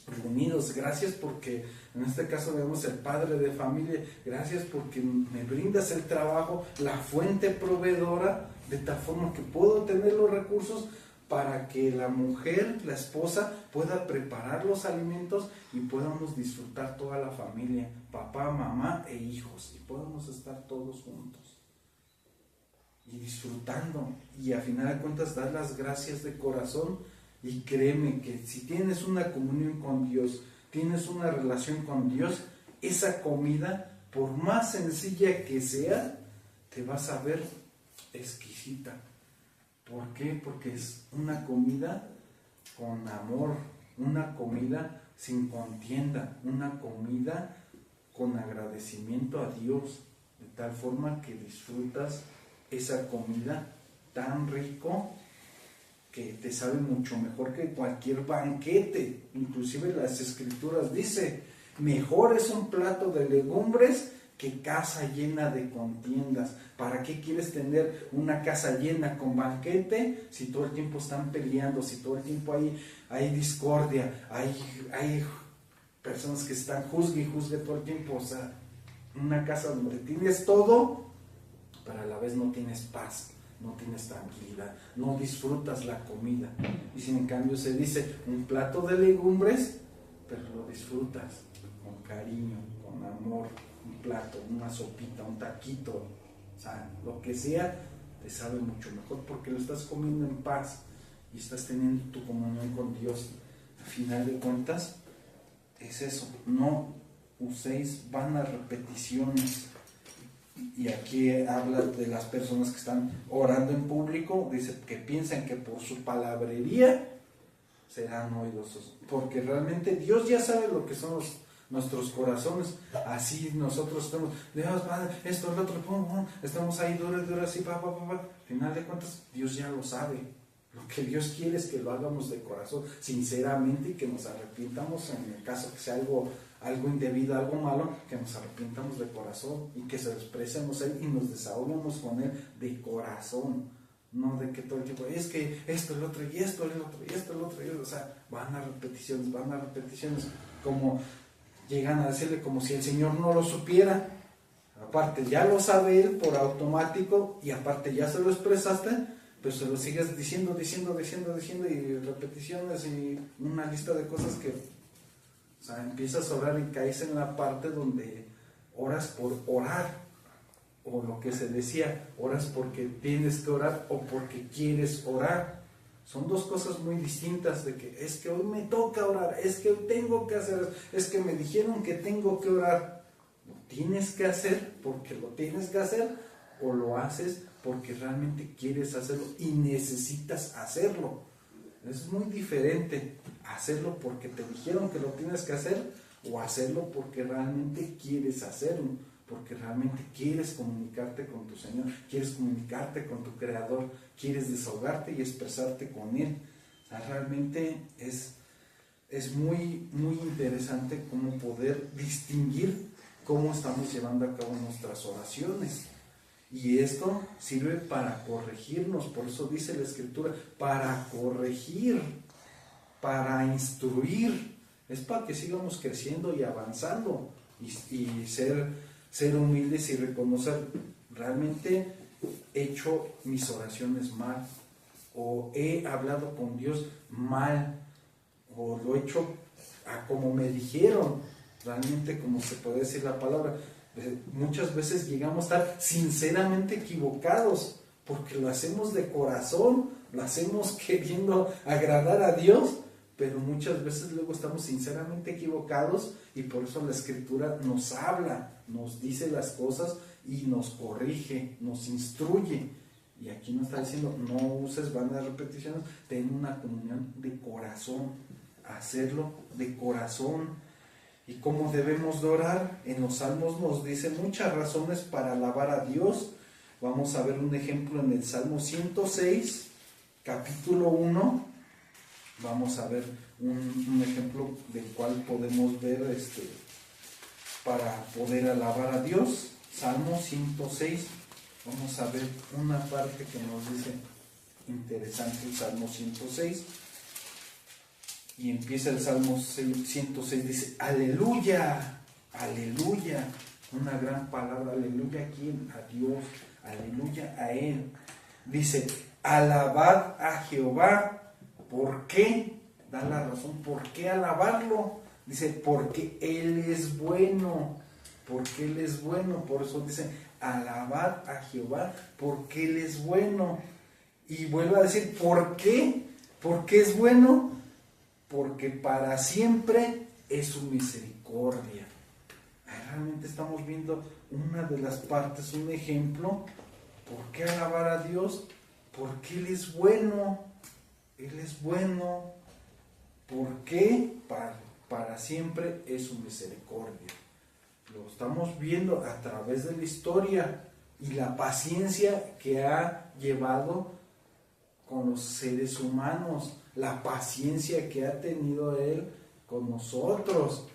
reunidos. Gracias porque en este caso vemos el padre de familia. Gracias porque me brindas el trabajo, la fuente proveedora, de tal forma que puedo tener los recursos para que la mujer, la esposa, pueda preparar los alimentos y podamos disfrutar toda la familia, papá, mamá e hijos, y podamos estar todos juntos y disfrutando, y a final de cuentas dar las gracias de corazón. Y créeme que si tienes una comunión con Dios, tienes una relación con Dios, esa comida, por más sencilla que sea, te vas a ver exquisita. ¿Por qué? Porque es una comida con amor, una comida sin contienda, una comida con agradecimiento a Dios, de tal forma que disfrutas esa comida tan rico que te sabe mucho mejor que cualquier banquete. Inclusive las escrituras dice, mejor es un plato de legumbres que casa llena de contiendas. ¿Para qué quieres tener una casa llena con banquete si todo el tiempo están peleando, si todo el tiempo hay discordia, hay personas que están juzgue y juzgue todo el tiempo? O sea, una casa donde tienes todo, pero a la vez no tienes paz, no tienes tranquilidad, no disfrutas la comida. Y si en cambio se dice un plato de legumbres, pero lo disfrutas con cariño, con amor, un plato, una sopita, un taquito, o sea, lo que sea, te sabe mucho mejor porque lo estás comiendo en paz y estás teniendo tu comunión con Dios. Al final de cuentas, es eso, no uséis vanas repeticiones. Y aquí habla de las personas que están orando en público, dice que piensan que por su palabrería serán oídos, porque realmente Dios ya sabe lo que son nuestros corazones. Así nosotros estamos, Dios, Padre, esto, el otro, estamos ahí duro, así, al final de cuentas, Dios ya lo sabe. Lo que Dios quiere es que lo hagamos de corazón, sinceramente, y que nos arrepintamos en el caso que sea algo indebido, algo malo, que nos arrepintamos de corazón y que se lo expresemos a Él y nos desahoguemos con Él de corazón. No de que todo el tiempo, es que esto, el otro, y esto, el otro, y esto, el otro, o sea, van a repeticiones, como llegan a decirle como si el Señor no lo supiera. Aparte ya lo sabe Él por automático, y aparte ya se lo expresaste, pero se lo sigues diciendo, y repeticiones, y una lista de cosas que, o sea, empiezas a orar y caes en la parte donde oras por orar. O lo que se decía, oras porque tienes que orar o porque quieres orar. Son dos cosas muy distintas, de que es que hoy me toca orar, es que hoy tengo que hacer, es que me dijeron que tengo que orar. Lo tienes que hacer porque lo tienes que hacer, o lo haces porque realmente quieres hacerlo y necesitas hacerlo. Es muy diferente hacerlo porque te dijeron que lo tienes que hacer, o hacerlo porque realmente quieres hacerlo, porque realmente quieres comunicarte con tu Señor, quieres comunicarte con tu Creador, quieres desahogarte y expresarte con Él. O sea, realmente es muy, muy interesante cómo poder distinguir cómo estamos llevando a cabo nuestras oraciones. Y esto sirve para corregirnos, por eso dice la Escritura, para corregir, para instruir, es para que sigamos creciendo y avanzando y ser humildes y reconocer, realmente he hecho mis oraciones mal, o he hablado con Dios mal, o lo he hecho a como me dijeron, realmente como se puede decir la palabra. Muchas veces llegamos a estar sinceramente equivocados, porque lo hacemos de corazón, lo hacemos queriendo agradar a Dios, pero muchas veces luego estamos sinceramente equivocados, y por eso la Escritura nos habla, nos dice las cosas y nos corrige, nos instruye. Y aquí nos está diciendo, no uses vanas repeticiones, ten una comunión de corazón, hacerlo de corazón. ¿Y cómo debemos de orar? En los Salmos nos dice muchas razones para alabar a Dios. Vamos a ver un ejemplo en el Salmo 106, capítulo 1. Vamos a ver un ejemplo del cual podemos ver para poder alabar a Dios. Salmo 106, vamos a ver una parte que nos dice interesante el Salmo 106. Y empieza el Salmo 106, dice, aleluya, aleluya, una gran palabra, aleluya a quién, a Dios, aleluya a Él. Dice, alabad a Jehová. ¿Por qué? Da la razón, ¿por qué alabarlo? Dice, porque Él es bueno, porque Él es bueno. Por eso dice, alabad a Jehová, porque Él es bueno. Y vuelve a decir, ¿por qué? ¿Por qué es bueno? Porque para siempre es su misericordia. Realmente estamos viendo una de las partes, un ejemplo. ¿Por qué alabar a Dios? Porque Él es bueno. Él es bueno. ¿Por qué? Para siempre es su misericordia. Lo estamos viendo a través de la historia y la paciencia que ha llevado con los seres humanos, la paciencia que ha tenido Él con nosotros.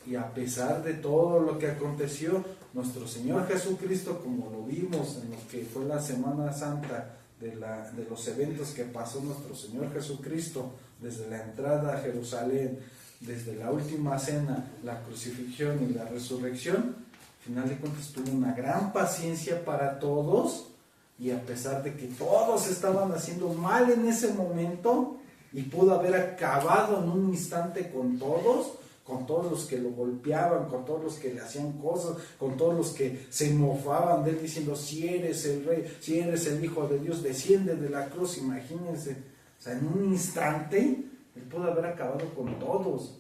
Y a pesar de todo lo que aconteció, nuestro Señor Jesucristo, como lo vimos en lo que fue la Semana Santa, de los eventos que pasó nuestro Señor Jesucristo, desde la entrada a Jerusalén, desde la última cena, la crucifixión y la resurrección, al final de cuentas tuvo una gran paciencia para todos. Y a pesar de que todos estaban haciendo mal en ese momento, y pudo haber acabado en un instante con todos los que lo golpeaban, con todos los que le hacían cosas, con todos los que se mofaban de él diciendo, si eres el rey, si eres el Hijo de Dios, desciende de la cruz, imagínense. O sea, en un instante, él pudo haber acabado con todos.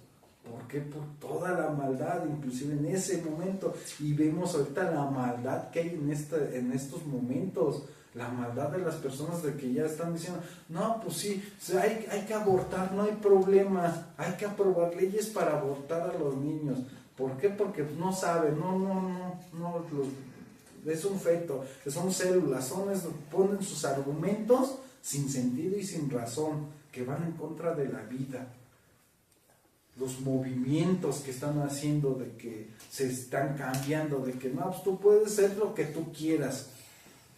¿Por qué? Por toda la maldad, inclusive en ese momento. Y vemos ahorita la maldad que hay en estos momentos. La maldad de las personas de que ya están diciendo, no, pues sí, hay que abortar, no hay problema. Hay que aprobar leyes para abortar a los niños. ¿Por qué? Porque no saben, no, es un feto, son células, ponen sus argumentos sin sentido y sin razón, que van en contra de la vida. Los movimientos que están haciendo de que se están cambiando, de que no, pues tú puedes ser lo que tú quieras,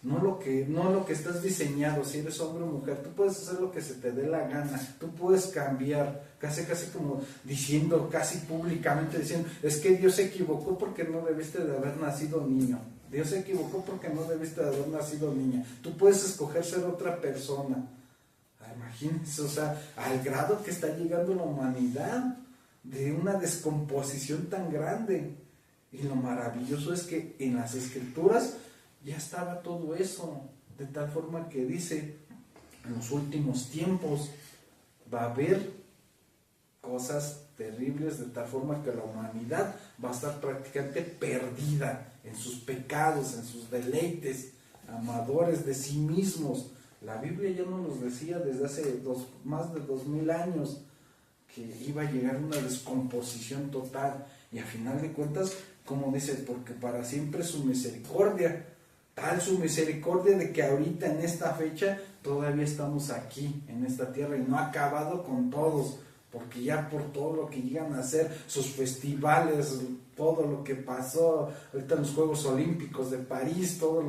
no lo que estás diseñado. Si eres hombre o mujer, tú puedes hacer lo que se te dé la gana, tú puedes cambiar, casi como diciendo, casi públicamente diciendo, es que Dios se equivocó porque no debiste de haber nacido niño, Dios se equivocó porque no debiste de haber nacido niña, tú puedes escoger ser otra persona. Imagínense, o sea, al grado que está llegando la humanidad, de una descomposición tan grande. Y lo maravilloso es que en las Escrituras ya estaba todo eso, de tal forma que dice, en los últimos tiempos va a haber cosas terribles, de tal forma que la humanidad va a estar prácticamente perdida en sus pecados, en sus deleites, amadores de sí mismos. La Biblia ya nos lo decía desde hace más de 2000 años, que iba a llegar una descomposición total, y a final de cuentas, como dice, porque para siempre su misericordia, tal su misericordia de que ahorita en esta fecha todavía estamos aquí en esta tierra y no ha acabado con todos, porque ya por todo lo que llegan a hacer, sus festivales, todo lo que pasó ahorita en los Juegos Olímpicos de París, todas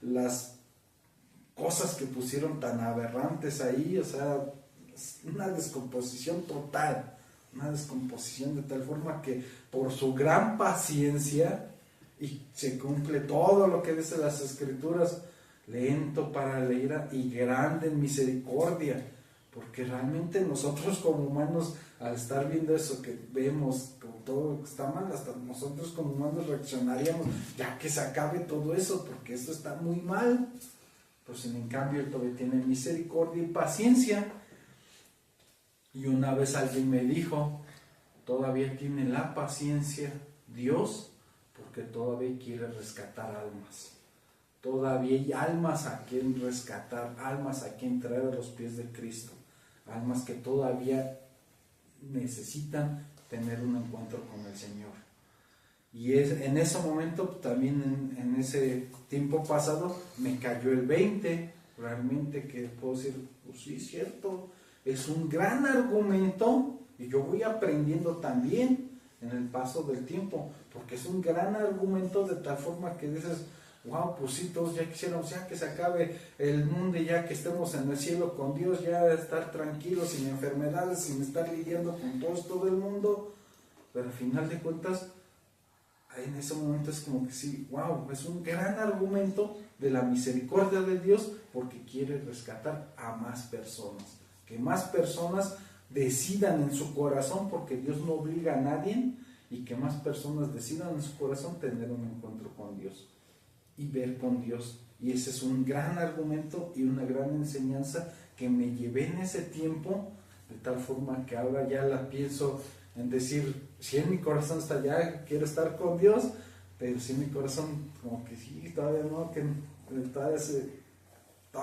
las cosas que pusieron tan aberrantes ahí, o sea, una descomposición total, una descomposición de tal forma que por su gran paciencia, y se cumple todo lo que dice las Escrituras, lento para la ira y grande en misericordia, porque realmente nosotros como humanos, al estar viendo eso que vemos, como todo está mal, hasta nosotros como humanos reaccionaríamos, ya que se acabe todo eso, porque esto está muy mal. Pues en cambio Él todavía tiene misericordia y paciencia. Y una vez alguien me dijo, todavía tiene la paciencia Dios, porque todavía quiere rescatar almas. Todavía hay almas a quien rescatar, almas a quien traer a los pies de Cristo, almas que todavía necesitan tener un encuentro con el Señor. Y en ese momento, también en ese tiempo pasado, me cayó el 20, realmente, que puedo decir, pues sí, cierto, es un gran argumento, y yo voy aprendiendo también en el paso del tiempo, porque es un gran argumento de tal forma que dices, wow, pues sí, todos ya quisiéramos ya que se acabe el mundo y ya que estemos en el cielo con Dios, ya estar tranquilos, sin enfermedades, sin estar lidiando con todo el mundo, pero al final de cuentas, en ese momento es como que sí, wow, es un gran argumento de la misericordia de Dios, porque quiere rescatar a más personas, que más personas decidan en su corazón, porque Dios no obliga a nadie, y que más personas decidan en su corazón tener un encuentro con Dios y ver con Dios. Y ese es un gran argumento y una gran enseñanza que me llevé en ese tiempo, de tal forma que ahora ya la pienso en decir, si en mi corazón está ya, quiero estar con Dios, pero si en mi corazón como que sí, todavía no, que todavía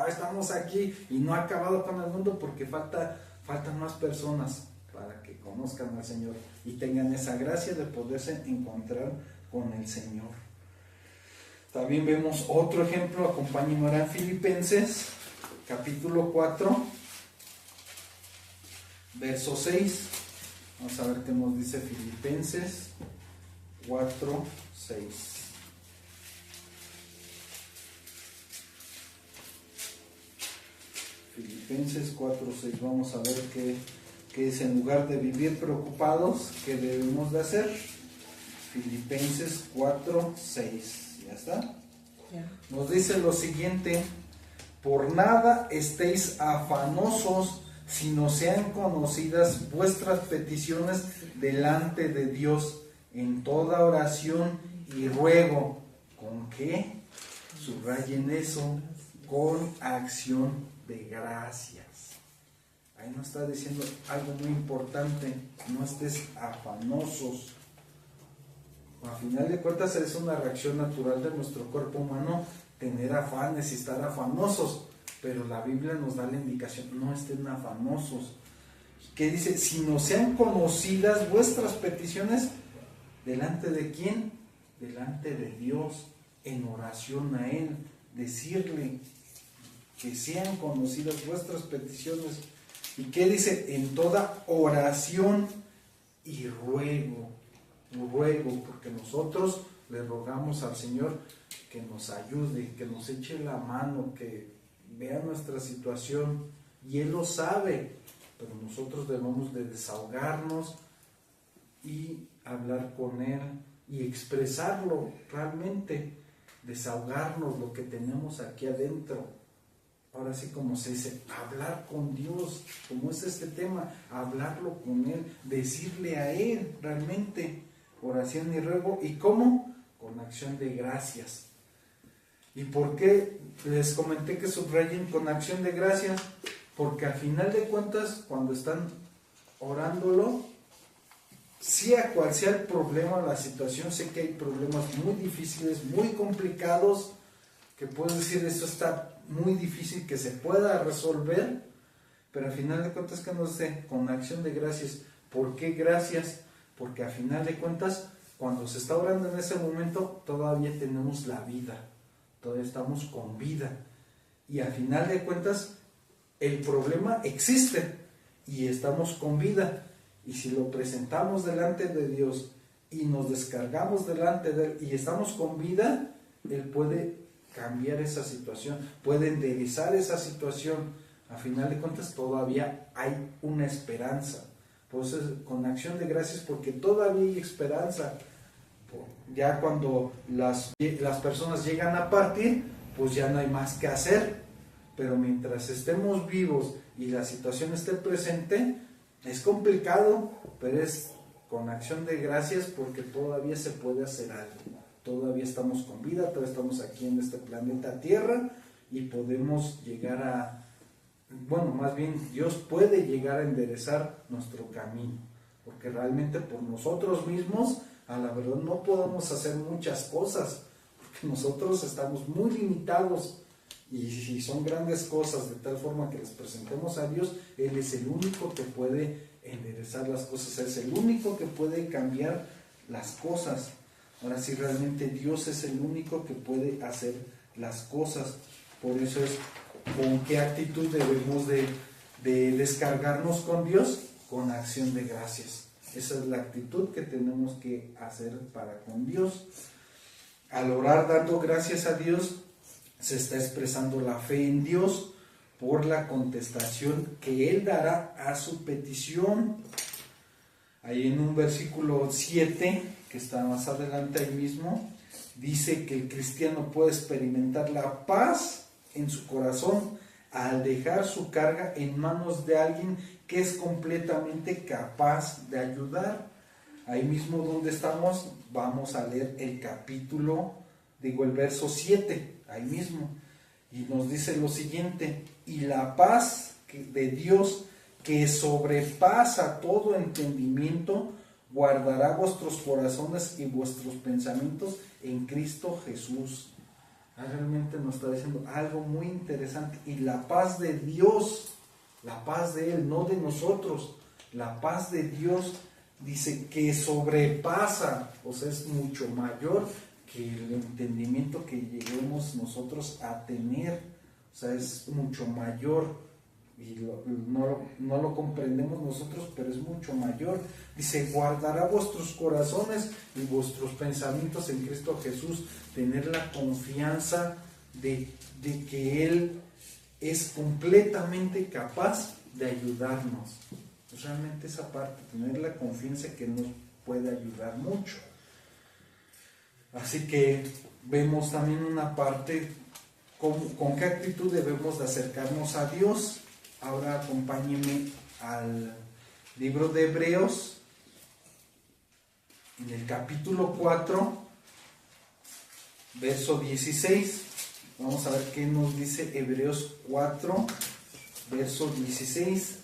estamos aquí y no ha acabado con el mundo, porque faltan más personas para que conozcan al Señor y tengan esa gracia de poderse encontrar con el Señor. También vemos otro ejemplo, acompáñenme ahora en Filipenses, capítulo 4, verso 6. Vamos a ver qué nos dice Filipenses 4, 6. Filipenses 4, 6. Vamos a ver qué es, en lugar de vivir preocupados, ¿qué debemos de hacer? Filipenses 4, 6. ¿Ya está? Ya. Nos dice lo siguiente: por nada estéis afanosos, sino sean conocidas vuestras peticiones delante de Dios en toda oración y ruego. ¿Con qué? Subrayen eso, con acción de gracias. Ahí nos está diciendo algo muy importante: no estés afanosos. A final de cuentas es una reacción natural de nuestro cuerpo humano tener afanes y estar afanosos, pero la Biblia nos da la indicación: no estén afanosos. ¿Qué dice? Si no sean conocidas vuestras peticiones, ¿delante de quién? Delante de Dios, en oración a Él, decirle. que sean conocidas vuestras peticiones. ¿Y qué dice? En toda oración y ruego, porque nosotros le rogamos al Señor que nos ayude, que nos eche la mano, que vea nuestra situación, y Él lo sabe, pero nosotros debemos de desahogarnos y hablar con Él y expresarlo realmente, desahogarnos lo que tenemos aquí adentro. Ahora sí, como se dice, hablar con Dios, como es este tema, hablarlo con Él, decirle a Él realmente, oración y ruego. ¿Y cómo? Con acción de gracias. ¿Y por qué les comenté que subrayen con acción de gracias? Porque al final de cuentas, cuando están orándolo, sea cual sea el problema, la situación, sé que hay problemas muy difíciles, muy complicados, que puedes decir, esto está muy difícil que se pueda resolver, pero al final de cuentas, que nos dice con acción de gracias. ¿Por qué gracias? Porque al final de cuentas, cuando se está orando en ese momento, todavía tenemos la vida, todavía estamos con vida, y al final de cuentas el problema existe y estamos con vida, y si lo presentamos delante de Dios y nos descargamos delante de Él y estamos con vida, Él puede cambiar esa situación, puede enderezar esa situación. A final de cuentas todavía hay una esperanza. Por eso es con acción de gracias, porque todavía hay esperanza. Ya cuando las personas llegan a partir, pues ya no hay más que hacer. Pero mientras estemos vivos y la situación esté presente, es complicado, pero es con acción de gracias, porque todavía se puede hacer algo. Todavía estamos con vida, todavía estamos aquí en este planeta Tierra y podemos llegar a, bueno, más bien Dios puede llegar a enderezar nuestro camino, porque realmente por nosotros mismos, a la verdad, no podemos hacer muchas cosas, porque nosotros estamos muy limitados, y si son grandes cosas de tal forma que les presentemos a Dios, Él es el único que puede enderezar las cosas, es el único que puede cambiar las cosas. Ahora sí, realmente Dios es el único que puede hacer las cosas. Por eso es con qué actitud debemos de descargarnos con Dios, con acción de gracias. Esa es la actitud que tenemos que hacer para con Dios. Al orar dando gracias a Dios, se está expresando la fe en Dios por la contestación que Él dará a su petición. Ahí en un versículo 7, que está más adelante ahí mismo, dice que el cristiano puede experimentar la paz en su corazón al dejar su carga en manos de alguien que es completamente capaz de ayudar. Ahí mismo donde estamos, vamos a leer el el verso 7, ahí mismo, y nos dice lo siguiente: y la paz de Dios, que sobrepasa todo entendimiento, guardará vuestros corazones y vuestros pensamientos en Cristo Jesús. Realmente nos está diciendo algo muy interesante. Y la paz de Dios, la paz de Él, no de nosotros, la paz de Dios, dice que sobrepasa, o sea, es mucho mayor que el entendimiento que lleguemos nosotros a tener. O sea, es mucho mayor, y no lo comprendemos nosotros, pero es mucho mayor. Dice, guardará vuestros corazones y vuestros pensamientos en Cristo Jesús. Tener la confianza de que Él es completamente capaz de ayudarnos. Pues realmente esa parte, tener la confianza que nos puede ayudar mucho. Así que vemos también una parte, con qué actitud debemos de acercarnos a Dios. Ahora acompáñenme al libro de Hebreos, en el capítulo 4, verso 16. Vamos a ver qué nos dice Hebreos 4, verso 16.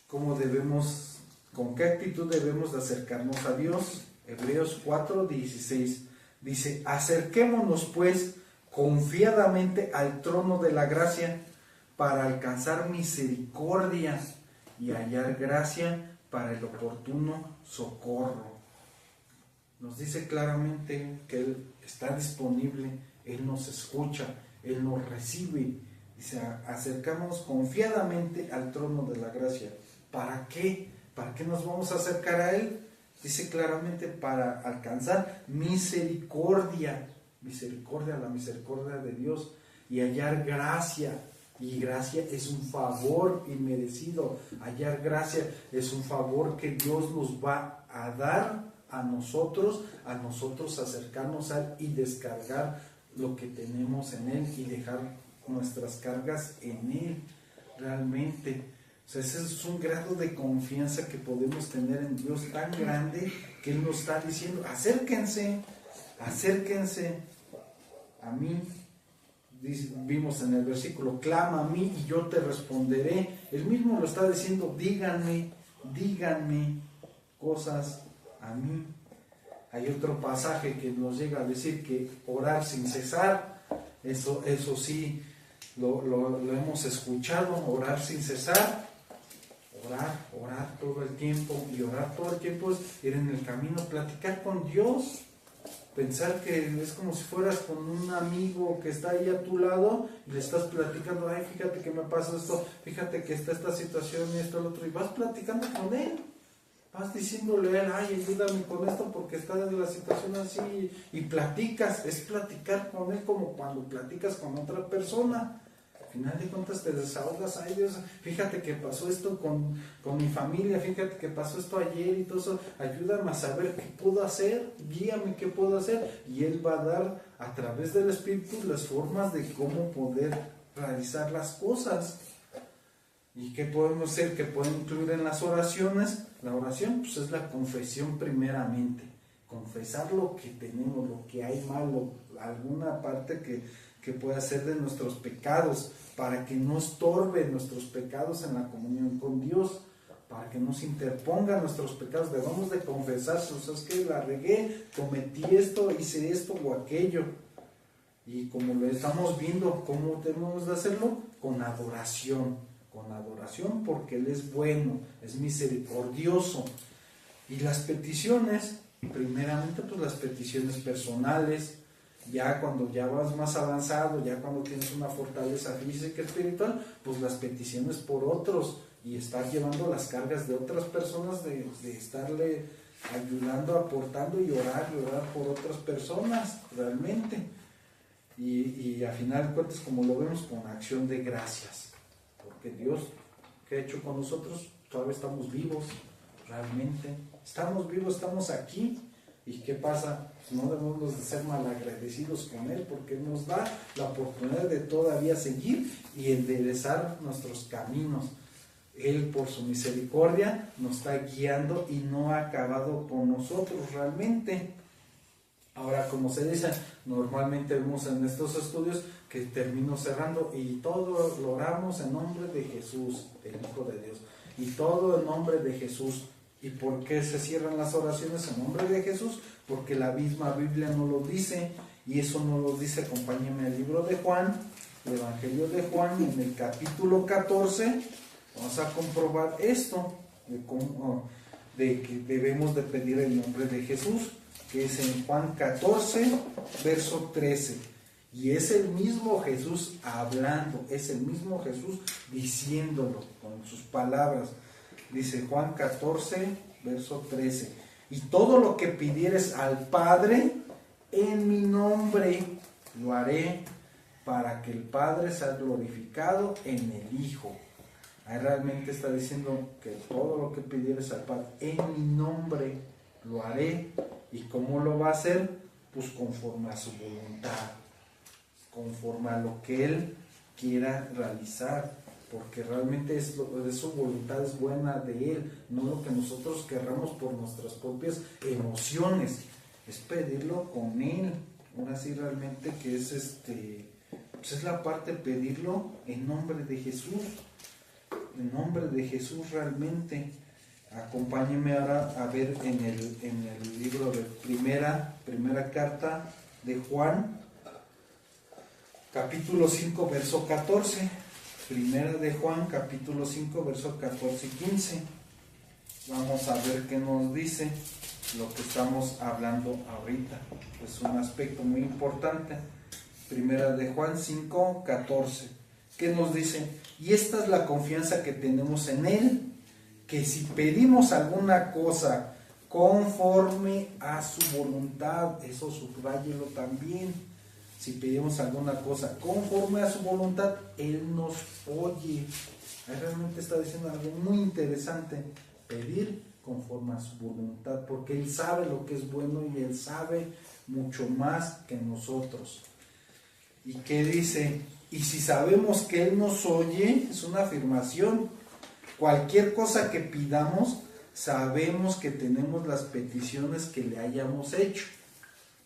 Con qué actitud debemos de acercarnos a Dios. Hebreos 4, 16. Dice, acerquémonos pues confiadamente al trono de la gracia para alcanzar misericordia y hallar gracia para el oportuno socorro. Nos dice claramente que Él está disponible, Él nos escucha, Él nos recibe. Dice, acercamos confiadamente al trono de la gracia. ¿Para qué? ¿Para qué nos vamos a acercar a Él? Dice claramente, para alcanzar misericordia, la misericordia de Dios, y hallar gracia. Y gracia es un favor inmerecido. Hallar gracia es un favor que Dios nos va a dar a nosotros acercarnos a Él y descargar lo que tenemos en Él y dejar nuestras cargas en Él, realmente. O sea, ese es un grado de confianza que podemos tener en Dios tan grande que Él nos está diciendo, acérquense a mí. Vimos en el versículo, clama a mí y yo te responderé. Él mismo lo está diciendo, díganme cosas a mí. Hay otro pasaje que nos llega a decir que orar sin cesar, eso sí, lo hemos escuchado, orar sin cesar, orar todo el tiempo, y orar todo el tiempo es ir en el camino, platicar con Dios, pensar que es como si fueras con un amigo que está ahí a tu lado y le estás platicando, ay, fíjate que me pasa esto, fíjate que está esta situación y esto, lo otro, y vas platicando con él, vas diciéndole a él, ay, ayúdame con esto porque está en la situación así, y platicas, es platicar con él como cuando platicas con otra persona. Al final de cuentas te desahogas, ay Dios, fíjate que pasó esto con mi familia, fíjate que pasó esto ayer y todo eso, ayúdame a saber qué puedo hacer, guíame qué puedo hacer, y Él va a dar a través del Espíritu las formas de cómo poder realizar las cosas. ¿Y qué podemos hacer? ¿Qué puede incluir en las oraciones? La oración pues es la confesión primeramente, confesar lo que tenemos, lo que hay malo, alguna parte que pueda ser de nuestros pecados, para que no estorbe nuestros pecados en la comunión con Dios, para que no se interpongan nuestros pecados. Debemos de confesar, o sea, es que la regué, cometí esto, hice esto o aquello. Y como lo estamos viendo, ¿cómo tenemos de hacerlo? Con adoración, porque Él es bueno, es misericordioso. Y las peticiones, primeramente pues las peticiones personales, ya cuando ya vas más avanzado, ya cuando tienes una fortaleza física y espiritual, pues las peticiones por otros, y estar llevando las cargas de otras personas, de estarle ayudando, aportando y orar por otras personas realmente. Y al final de cuentas, como lo vemos, con acción de gracias, porque Dios, ¿qué ha hecho con nosotros? Todavía estamos vivos, realmente estamos vivos, estamos aquí. ¿Y qué pasa? No debemos de ser malagradecidos con Él, porque Él nos da la oportunidad de todavía seguir y enderezar nuestros caminos. Él, por su misericordia, nos está guiando y no ha acabado con nosotros realmente. Ahora, como se dice, normalmente vemos en estos estudios que termino cerrando, y todo lo oramos en nombre de Jesús, el Hijo de Dios, y todo en nombre de Jesús. ¿Y por qué se cierran las oraciones en nombre de Jesús? Porque la misma Biblia no lo dice, y eso no lo dice. Acompáñenme al libro de Juan, el Evangelio de Juan, en el capítulo 14, vamos a comprobar esto, de que debemos de pedir el nombre de Jesús, que es en Juan 14, verso 13. Y es el mismo Jesús hablando, es el mismo Jesús diciéndolo con sus palabras. Dice Juan 14, verso 13, y todo lo que pidieres al Padre en mi nombre lo haré, para que el Padre sea glorificado en el Hijo. Ahí realmente está diciendo que todo lo que pidieres al Padre en mi nombre lo haré. ¿Y cómo lo va a hacer? Pues conforme a su voluntad, conforme a lo que Él quiera realizar, porque realmente es su voluntad, es buena de Él, no lo que nosotros querramos por nuestras propias emociones, es pedirlo con Él. Ahora sí, realmente que es pues es la parte de pedirlo en nombre de Jesús, realmente. Acompáñenme ahora a ver en el libro de primera carta de Juan, capítulo 5, verso 14. Primera de Juan, capítulo 5, verso 14 y 15. Vamos a ver qué nos dice lo que estamos hablando ahorita. Es un aspecto muy importante. Primera de Juan 5, 14. ¿qué nos dice? Y esta es la confianza que tenemos en Él, que si pedimos alguna cosa conforme a su voluntad, eso subráyelo también, si pedimos alguna cosa conforme a su voluntad, Él nos oye. Ahí realmente está diciendo algo muy interesante, pedir conforme a su voluntad, porque Él sabe lo que es bueno y Él sabe mucho más que nosotros. ¿Y qué dice? Y si sabemos que Él nos oye, es una afirmación. Cualquier cosa que pidamos, sabemos que tenemos las peticiones que le hayamos hecho.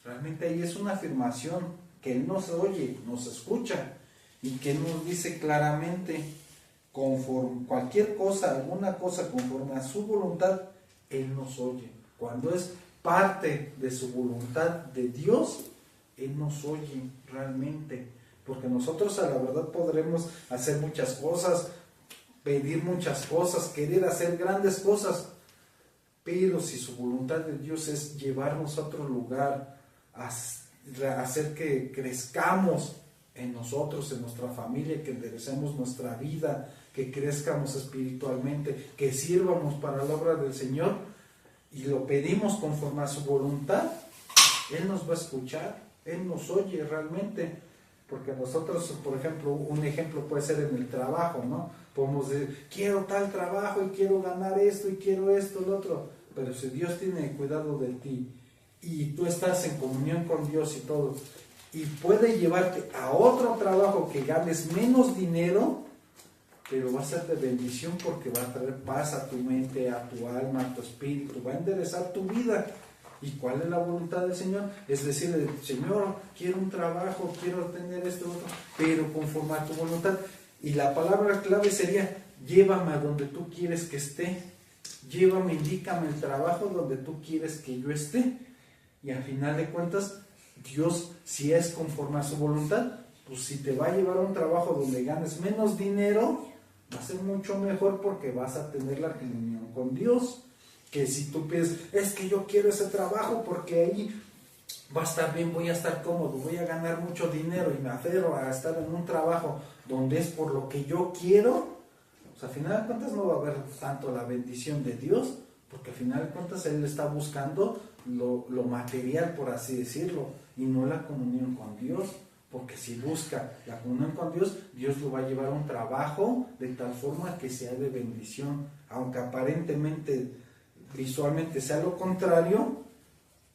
Realmente ahí es una afirmación, que Él nos oye, nos escucha, y que nos dice claramente, conforme cualquier cosa, alguna cosa conforme a su voluntad, Él nos oye. Cuando es parte de su voluntad de Dios, Él nos oye realmente, porque nosotros a la verdad podremos hacer muchas cosas, pedir muchas cosas, querer hacer grandes cosas, pero si su voluntad de Dios es llevarnos a otro lugar, hacer que crezcamos en nosotros, en nuestra familia, que enderecemos nuestra vida, que crezcamos espiritualmente, que sirvamos para la obra del Señor, y lo pedimos conforme a su voluntad, Él nos va a escuchar, Él nos oye realmente, porque nosotros, por ejemplo, un ejemplo puede ser en el trabajo, ¿no? Podemos decir, quiero tal trabajo y quiero ganar esto y quiero esto, lo otro, pero si Dios tiene cuidado de ti y tú estás en comunión con Dios y todo, y puede llevarte a otro trabajo que ganes menos dinero, pero va a ser de bendición porque va a traer paz a tu mente, a tu alma, a tu espíritu, va a enderezar tu vida. ¿Y cuál es la voluntad del Señor? Es decirle, Señor, quiero un trabajo, quiero tener esto, otro, pero conforme a tu voluntad. Y la palabra clave sería, llévame a donde tú quieres que esté, llévame, indícame el trabajo donde tú quieres que yo esté. Y al final de cuentas, Dios, si es conforme a su voluntad, pues si te va a llevar a un trabajo donde ganes menos dinero, va a ser mucho mejor porque vas a tener la comunión con Dios. Que si tú piensas, es que yo quiero ese trabajo porque ahí va a estar bien, voy a estar cómodo, voy a ganar mucho dinero y me aferro a estar en un trabajo donde es por lo que yo quiero, pues al final de cuentas no va a haber tanto la bendición de Dios, porque al final de cuentas Él está buscando lo material, por así decirlo, y no la comunión con Dios. Porque si busca la comunión con Dios, Dios lo va a llevar a un trabajo de tal forma que sea de bendición, aunque aparentemente, visualmente sea lo contrario,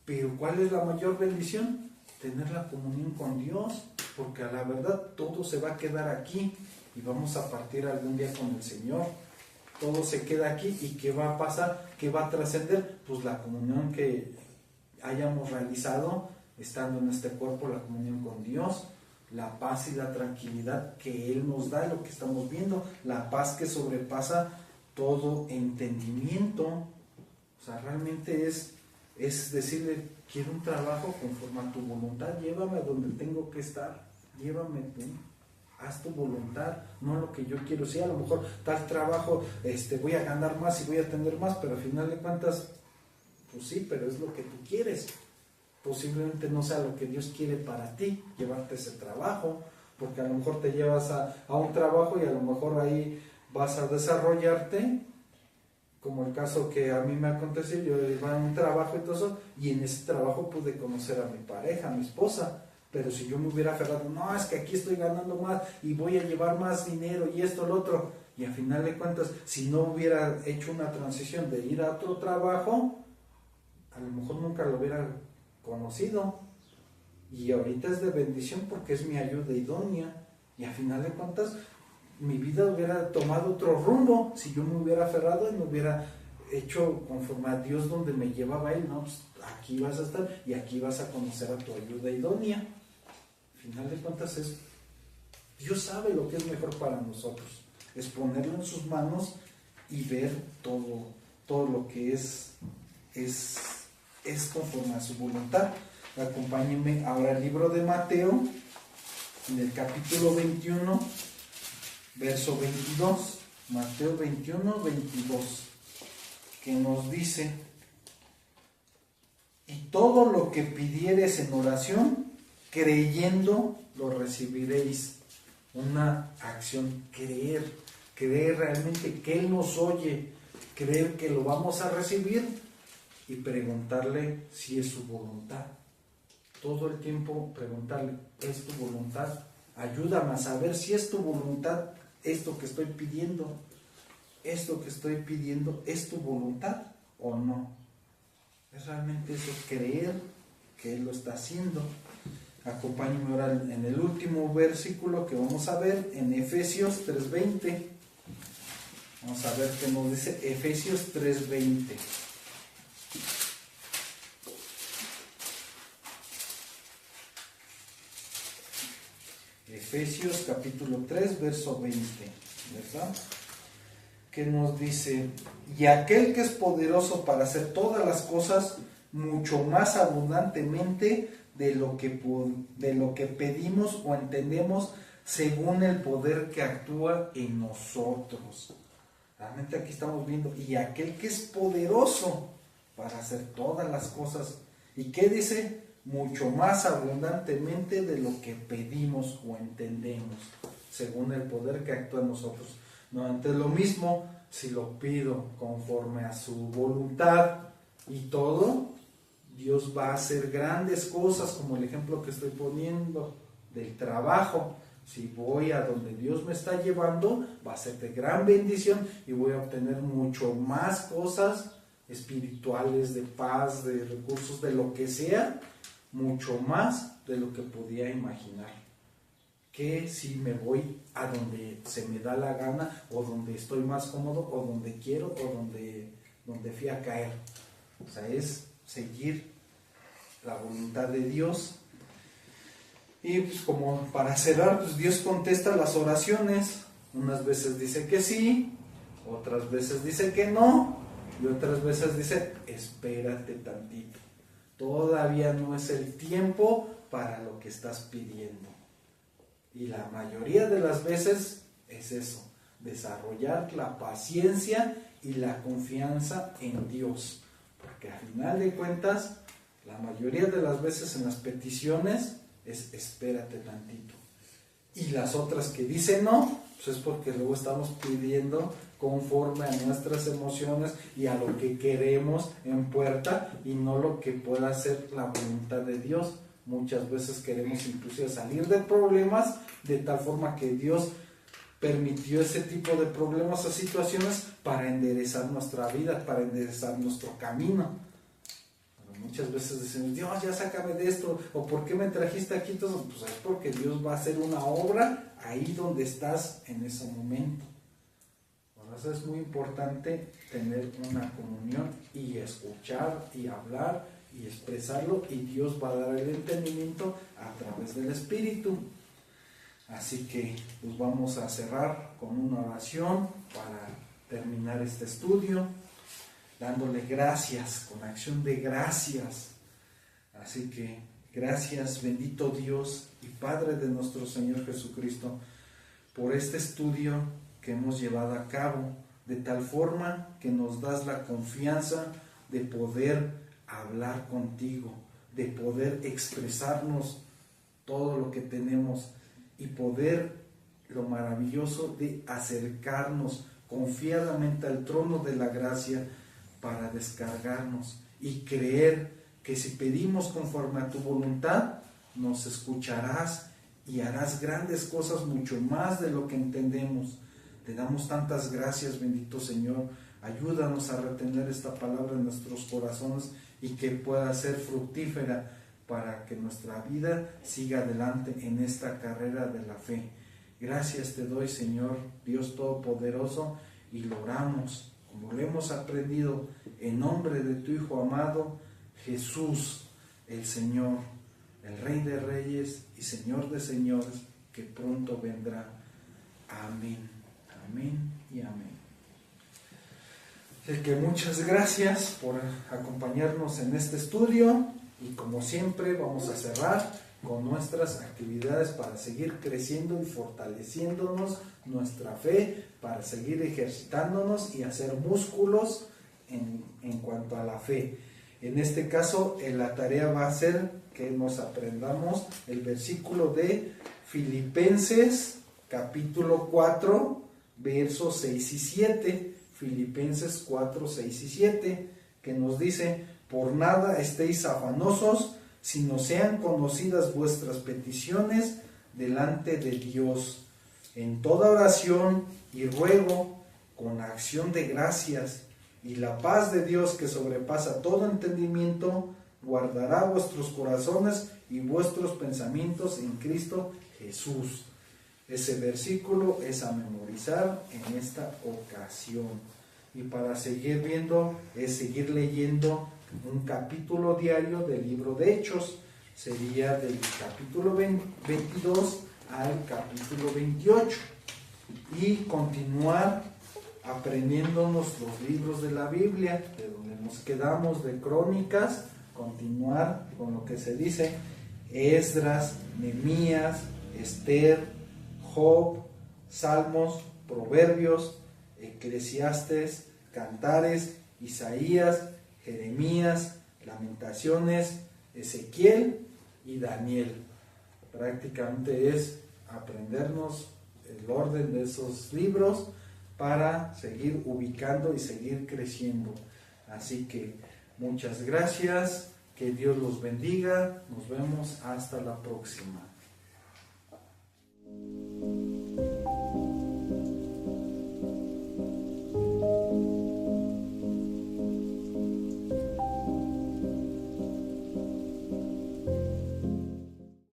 pero ¿cuál es la mayor bendición? Tener la comunión con Dios, porque a la verdad todo se va a quedar aquí y vamos a partir algún día con el Señor. Todo se queda aquí y ¿qué va a pasar? ¿Qué va a trascender? Pues la comunión que hayamos realizado estando en este cuerpo, la comunión con Dios, la paz y la tranquilidad que Él nos da, lo que estamos viendo, la paz que sobrepasa todo entendimiento. O sea, realmente es decirle, quiero un trabajo conforme a tu voluntad, llévame a donde tengo que estar, llévame tú, haz tu voluntad, no lo que yo quiero. Sí, a lo mejor tal trabajo voy a ganar más y voy a tener más, pero al final de cuentas, pues sí, pero es lo que tú quieres. Posiblemente no sea lo que Dios quiere para ti, llevarte ese trabajo, porque a lo mejor te llevas a un trabajo y a lo mejor ahí vas a desarrollarte, como el caso que a mí me aconteció. Yo iba a un trabajo y todo eso, y en ese trabajo pude conocer a mi pareja, a mi esposa, pero si yo me hubiera aferrado, no, es que aquí estoy ganando más y voy a llevar más dinero y esto, lo otro, y al final de cuentas, si no hubiera hecho una transición de ir a otro trabajo, a lo mejor nunca lo hubiera conocido, y ahorita es de bendición porque es mi ayuda idónea, y al final de cuentas mi vida hubiera tomado otro rumbo si yo me hubiera aferrado y me hubiera hecho conforme a Dios donde me llevaba Él. No, pues aquí vas a estar y aquí vas a conocer a tu ayuda idónea. Al final de cuentas Dios sabe lo que es mejor para nosotros, es ponerlo en sus manos y ver todo lo que es conforme a su voluntad. Acompáñenme ahora al libro de Mateo, en el capítulo 21, verso 22. Mateo 21, 22, que nos dice: y todo lo que pidiereis en oración, creyendo, lo recibiréis, una acción, creer realmente que Él nos oye, creer que lo vamos a recibir y preguntarle si es su voluntad. Todo el tiempo preguntarle, ¿es tu voluntad? Ayúdame a saber si es tu voluntad esto que estoy pidiendo. ¿Esto que estoy pidiendo es tu voluntad o no? Es realmente eso, creer que Él lo está haciendo. Acompáñenme ahora en el último versículo que vamos a ver, en Efesios 3:20. Vamos a ver qué nos dice Efesios 3:20. Efesios capítulo 3, verso 20, ¿verdad? Que nos dice, y aquel que es poderoso para hacer todas las cosas mucho más abundantemente de lo que pedimos o entendemos, según el poder que actúa en nosotros. Realmente aquí estamos viendo, y aquel que es poderoso para hacer todas las cosas, ¿y qué dice? Mucho más abundantemente de lo que pedimos o entendemos, según el poder que actúa en nosotros. No, ante lo mismo, si lo pido conforme a su voluntad y todo, Dios va a hacer grandes cosas, como el ejemplo que estoy poniendo del trabajo. Si voy a donde Dios me está llevando, va a ser de gran bendición y voy a obtener mucho más cosas espirituales, de paz, de recursos, de lo que sea, mucho más de lo que podía imaginar. Que si me voy a donde se me da la gana, o donde estoy más cómodo, o donde quiero, o donde fui a caer. O sea, es seguir la voluntad de Dios. Y pues como para cerrar, pues Dios contesta las oraciones. Unas veces dice que sí, otras veces dice que no, y otras veces dice, espérate tantito. Todavía no es el tiempo para lo que estás pidiendo. Y la mayoría de las veces es eso, desarrollar la paciencia y la confianza en Dios. Porque al final de cuentas, la mayoría de las veces en las peticiones es espérate tantito. Y las otras que dicen no, pues es porque luego estamos pidiendo conforme a nuestras emociones y a lo que queremos en puerta y no lo que pueda ser la voluntad de Dios. Muchas veces queremos inclusive salir de problemas de tal forma que Dios permitió ese tipo de problemas o situaciones para enderezar nuestra vida, para enderezar nuestro camino. Muchas veces decimos, Dios, ya sácame de esto, o ¿por qué me trajiste aquí? Entonces, pues es porque Dios va a hacer una obra ahí donde estás en ese momento. Por eso es muy importante tener una comunión y escuchar y hablar y expresarlo, y Dios va a dar el entendimiento a través del Espíritu. Así que pues vamos a cerrar con una oración para terminar este estudio, dándole gracias, con acción de gracias. Así que gracias, bendito Dios y Padre de nuestro Señor Jesucristo, por este estudio que hemos llevado a cabo, de tal forma que nos das la confianza de poder hablar contigo, de poder expresarnos todo lo que tenemos y poder, lo maravilloso de acercarnos confiadamente al trono de la gracia para descargarnos y creer que si pedimos conforme a tu voluntad, nos escucharás y harás grandes cosas mucho más de lo que entendemos. Te damos tantas gracias, bendito Señor. Ayúdanos a retener esta palabra en nuestros corazones y que pueda ser fructífera para que nuestra vida siga adelante en esta carrera de la fe. Gracias te doy, Señor, Dios Todopoderoso, y lo oramos como lo hemos aprendido en nombre de tu Hijo amado, Jesús, el Señor, el Rey de Reyes y Señor de Señores, que pronto vendrá. Amén, amén y amén. Así que muchas gracias por acompañarnos en este estudio, y como siempre vamos a cerrar con nuestras actividades para seguir creciendo y fortaleciéndonos nuestra fe, para seguir ejercitándonos y hacer músculos en cuanto a la fe. En este caso, la tarea va a ser que nos aprendamos el versículo de Filipenses capítulo 4, versos 6 y 7, Filipenses 4, 6 y 7, que nos dice: por nada estéis afanosos, sino sean conocidas vuestras peticiones delante de Dios, en toda oración y ruego, con acción de gracias, y la paz de Dios, que sobrepasa todo entendimiento, guardará vuestros corazones y vuestros pensamientos en Cristo Jesús. Ese versículo es a memorizar en esta ocasión. Y para seguir viendo, es seguir leyendo un capítulo diario del libro de Hechos. Sería del capítulo 22 al capítulo 28. Y continuar aprendiéndonos los libros de la Biblia, de donde nos quedamos, de Crónicas, continuar con lo que se dice: Esdras, Nehemías, Esther, Job, Salmos, Proverbios, Eclesiastes, Cantares, Isaías, Jeremías, Lamentaciones, Ezequiel y Daniel. Prácticamente es aprendernos el orden de esos libros para seguir ubicando y seguir creciendo. Así que muchas gracias, que Dios los bendiga, nos vemos hasta la próxima.